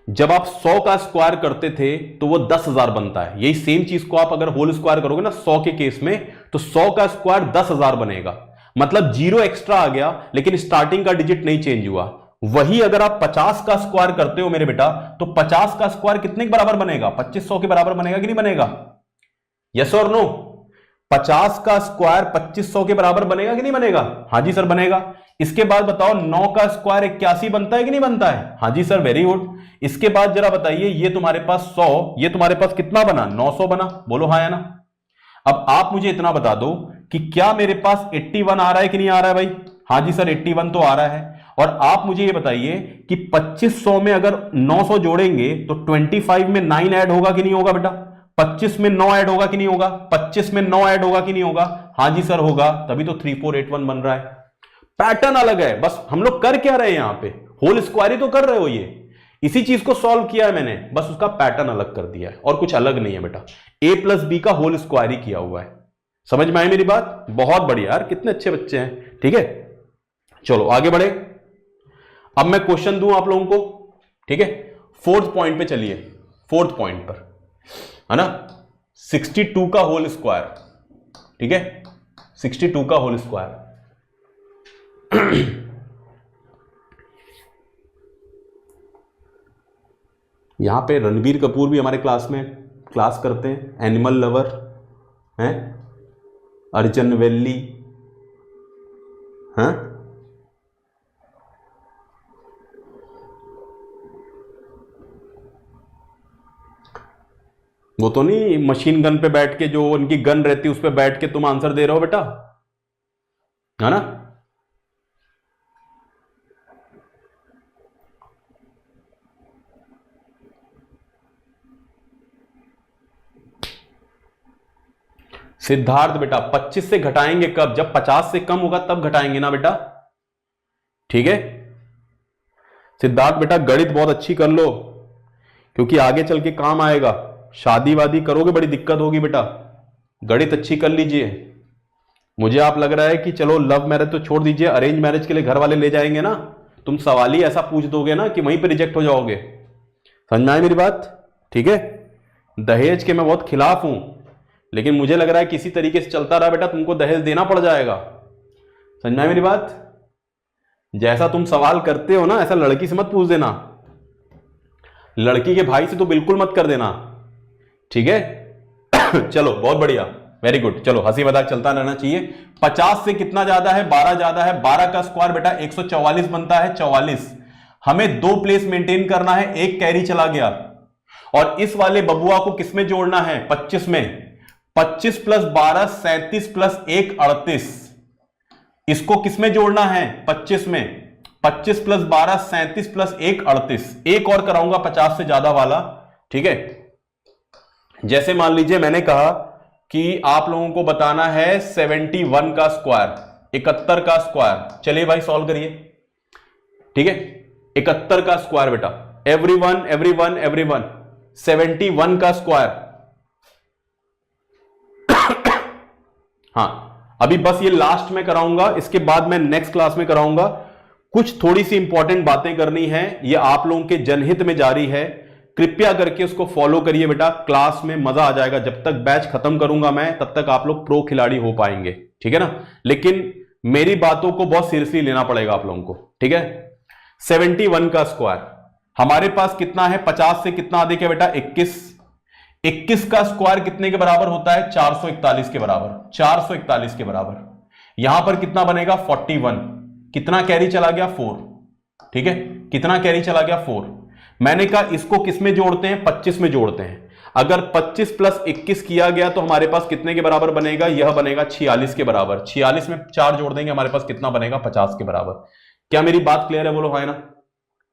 जब आप 100 का स्क्वायर करते थे तो वो 10,000 बनता है। यही सेम चीज को आप अगर होल स्क्वायर करोगे ना 100 के केस में, तो 100 का स्क्वायर 10,000 बनेगा। मतलब 0 एक्स्ट्रा आ गया, लेकिन स्टार्टिंग का डिजिट नहीं चेंज हुआ। वही अगर आप 50 का स्क्वायर करते हो मेरे बेटा, तो 50 का स्क्वायर कितने के बराबर बनेगा, 2500 के बराबर बनेगा कि नहीं बनेगा, यस और नो। 50 का स्क्वायर 2500 के बराबर बनेगा कि नहीं बनेगा? हाँ जी सर बनेगा। इसके बाद बताओ 9 का स्क्वायर 81 बनता है कि नहीं बनता है? हाँ जी सर, वेरी गुड। इसके बाद जरा बताइए, ये तुम्हारे पास 100, ये तुम्हारे पास कितना बना, 900 बना, बोलो हाँ या ना। अब आप मुझे इतना बता दो कि क्या मेरे पास 81 आ रहा है कि नहीं आ रहा है भाई? हाँ जी सर 81 तो आ रहा है। और आप मुझे ये बताइए कि 2500 में अगर 900 जोड़ेंगे तो 25 में 9 ऐड होगा कि नहीं होगा बेटा? 25 में 9 ऐड होगा कि नहीं होगा? 25 में 9 ऐड होगा कि नहीं होगा? हाँ जी सर होगा, तभी तो 3481 बन रहा है। पैटर्न अलग है, बस हम लोग कर क्या रहे हैं यहां पे, होल स्क्वायर ही तो कर रहे हो। ये इसी चीज को सॉल्व किया है मैंने, बस उसका पैटर्न अलग कर दिया है और कुछ अलग नहीं है बेटा। a + b का होल स्क्वायर ही किया हुआ है। समझ में आई मेरी बात? बहुत बढ़िया यार, कितने अच्छे बच्चे हैं। ठीक है चलो आगे बढ़े। अब मैं क्वेश्चन दूं आप लोगों को, ठीक है। 4th पॉइंट पे चलिए, 4th पॉइंट पर, है ना। 62 का होल स्क्वायर, ठीक है 62 का होल स्क्वायर। यहां पे रणबीर कपूर भी हमारे क्लास में क्लास करते हैं, एनिमल लवर हैं, अर्जन वेल्ली हैं, वो तो नहीं मशीन गन पे बैठ के, जो उनकी गन रहती है उस पे बैठ के तुम आंसर दे रहे हो बेटा, है ना। सिद्धार्थ बेटा 25 से घटाएंगे कब? जब 50 से कम होगा तब घटाएंगे ना बेटा, ठीक है। सिद्धार्थ बेटा गणित बहुत अच्छी कर लो, क्योंकि आगे चल के काम आएगा। शादी वादी करोगे बड़ी दिक्कत होगी बेटा, गणित अच्छी कर लीजिए। मुझे आप लग रहा है कि चलो लव मैरिज तो छोड़ दीजिए, अरेंज मैरिज के लिए घर वाले ले जाएंगे ना, तुम सवाल ही ऐसा पूछ दोगे ना कि वहीं पे रिजेक्ट हो जाओगे। समझ में आई मेरी बात? ठीक है, दहेज के मैं बहुत खिलाफ हूं, लेकिन मुझे लग रहा है किसी तरीके से चलता रहा बेटा तुमको दहेज देना पड़ जाएगा। समझ में आई मेरी बात? जैसा तुम सवाल करते हो ना ऐसा लड़की से मत पूछ देना, लड़की के भाई से तो बिल्कुल मत कर देना, ठीक है? चलो बहुत बढ़िया, वेरी गुड। चलो हंसी मजाक चलता रहना चाहिए। 50 से कितना ज्यादा है? 12 ज्यादा है। 12 का स्क्वायर बेटा 144 बनता है, 44। हमें 2 प्लेस मेंटेन करना है, एक कैरी चला गया, और इस वाले बबुआ को किसमें जोड़ना है? 25 में। 25 प्लस 12 37 प्लस 1 38। इसको किसमें जोड़ना है? 25 में। 25 प्लस 12 37 प्लस 1 38। एक और कराऊंगा 50 से ज्यादा वाला, ठीक है? जैसे मान लीजिए मैंने कहा कि आप लोगों को बताना है 71 का स्क्वायर, 71 का स्क्वायर। चलिए भाई सॉल्व करिए, ठीक है? 71 का स्क्वायर बेटा, एवरीवन एवरीवन एवरीवन, 71 का स्क्वायर। हाँ, अभी बस ये लास्ट में कराऊंगा, इसके बाद मैं नेक्स्ट क्लास में कराऊंगा। कुछ थोड़ी सी इंपॉर्टेंट बातें करनी है, ये आप लोगों के जनहित में जारी है, कृपया करके उसको फॉलो करिए बेटा, क्लास में मजा आ जाएगा। जब तक बैच खत्म करूंगा मैं तब तक आप लोग प्रो खिलाड़ी हो पाएंगे, ठीक है ना? लेकिन मेरी बातों को बहुत सीरियसली लेना पड़ेगा आप लोगों को, ठीक है? 71 का स्क्वायर हमारे पास कितना है? 50 से कितना अधिक है बेटा? 21। 21 का स्क्वायर कितने के बराबर होता है? 441 के बराबर। 441 के बराबर। यहां पर कितना बनेगा? 41। कितना कैरी चला गया? 4, ठीक है? कितना कैरी चला गया? 4। मैंने कहा इसको किस में जोड़ते हैं? 25 में जोड़ते हैं। अगर 25 प्लस 21 किया गया तो हमारे पास कितने के बराबर बनेगा? यह बनेगा 46 के बराबर। 46 में 4 जोड़ देंगे, हमारे पास कितना बनेगा? 50 के बराबर। क्या मेरी बात क्लियर है? बोलो हाँ ना?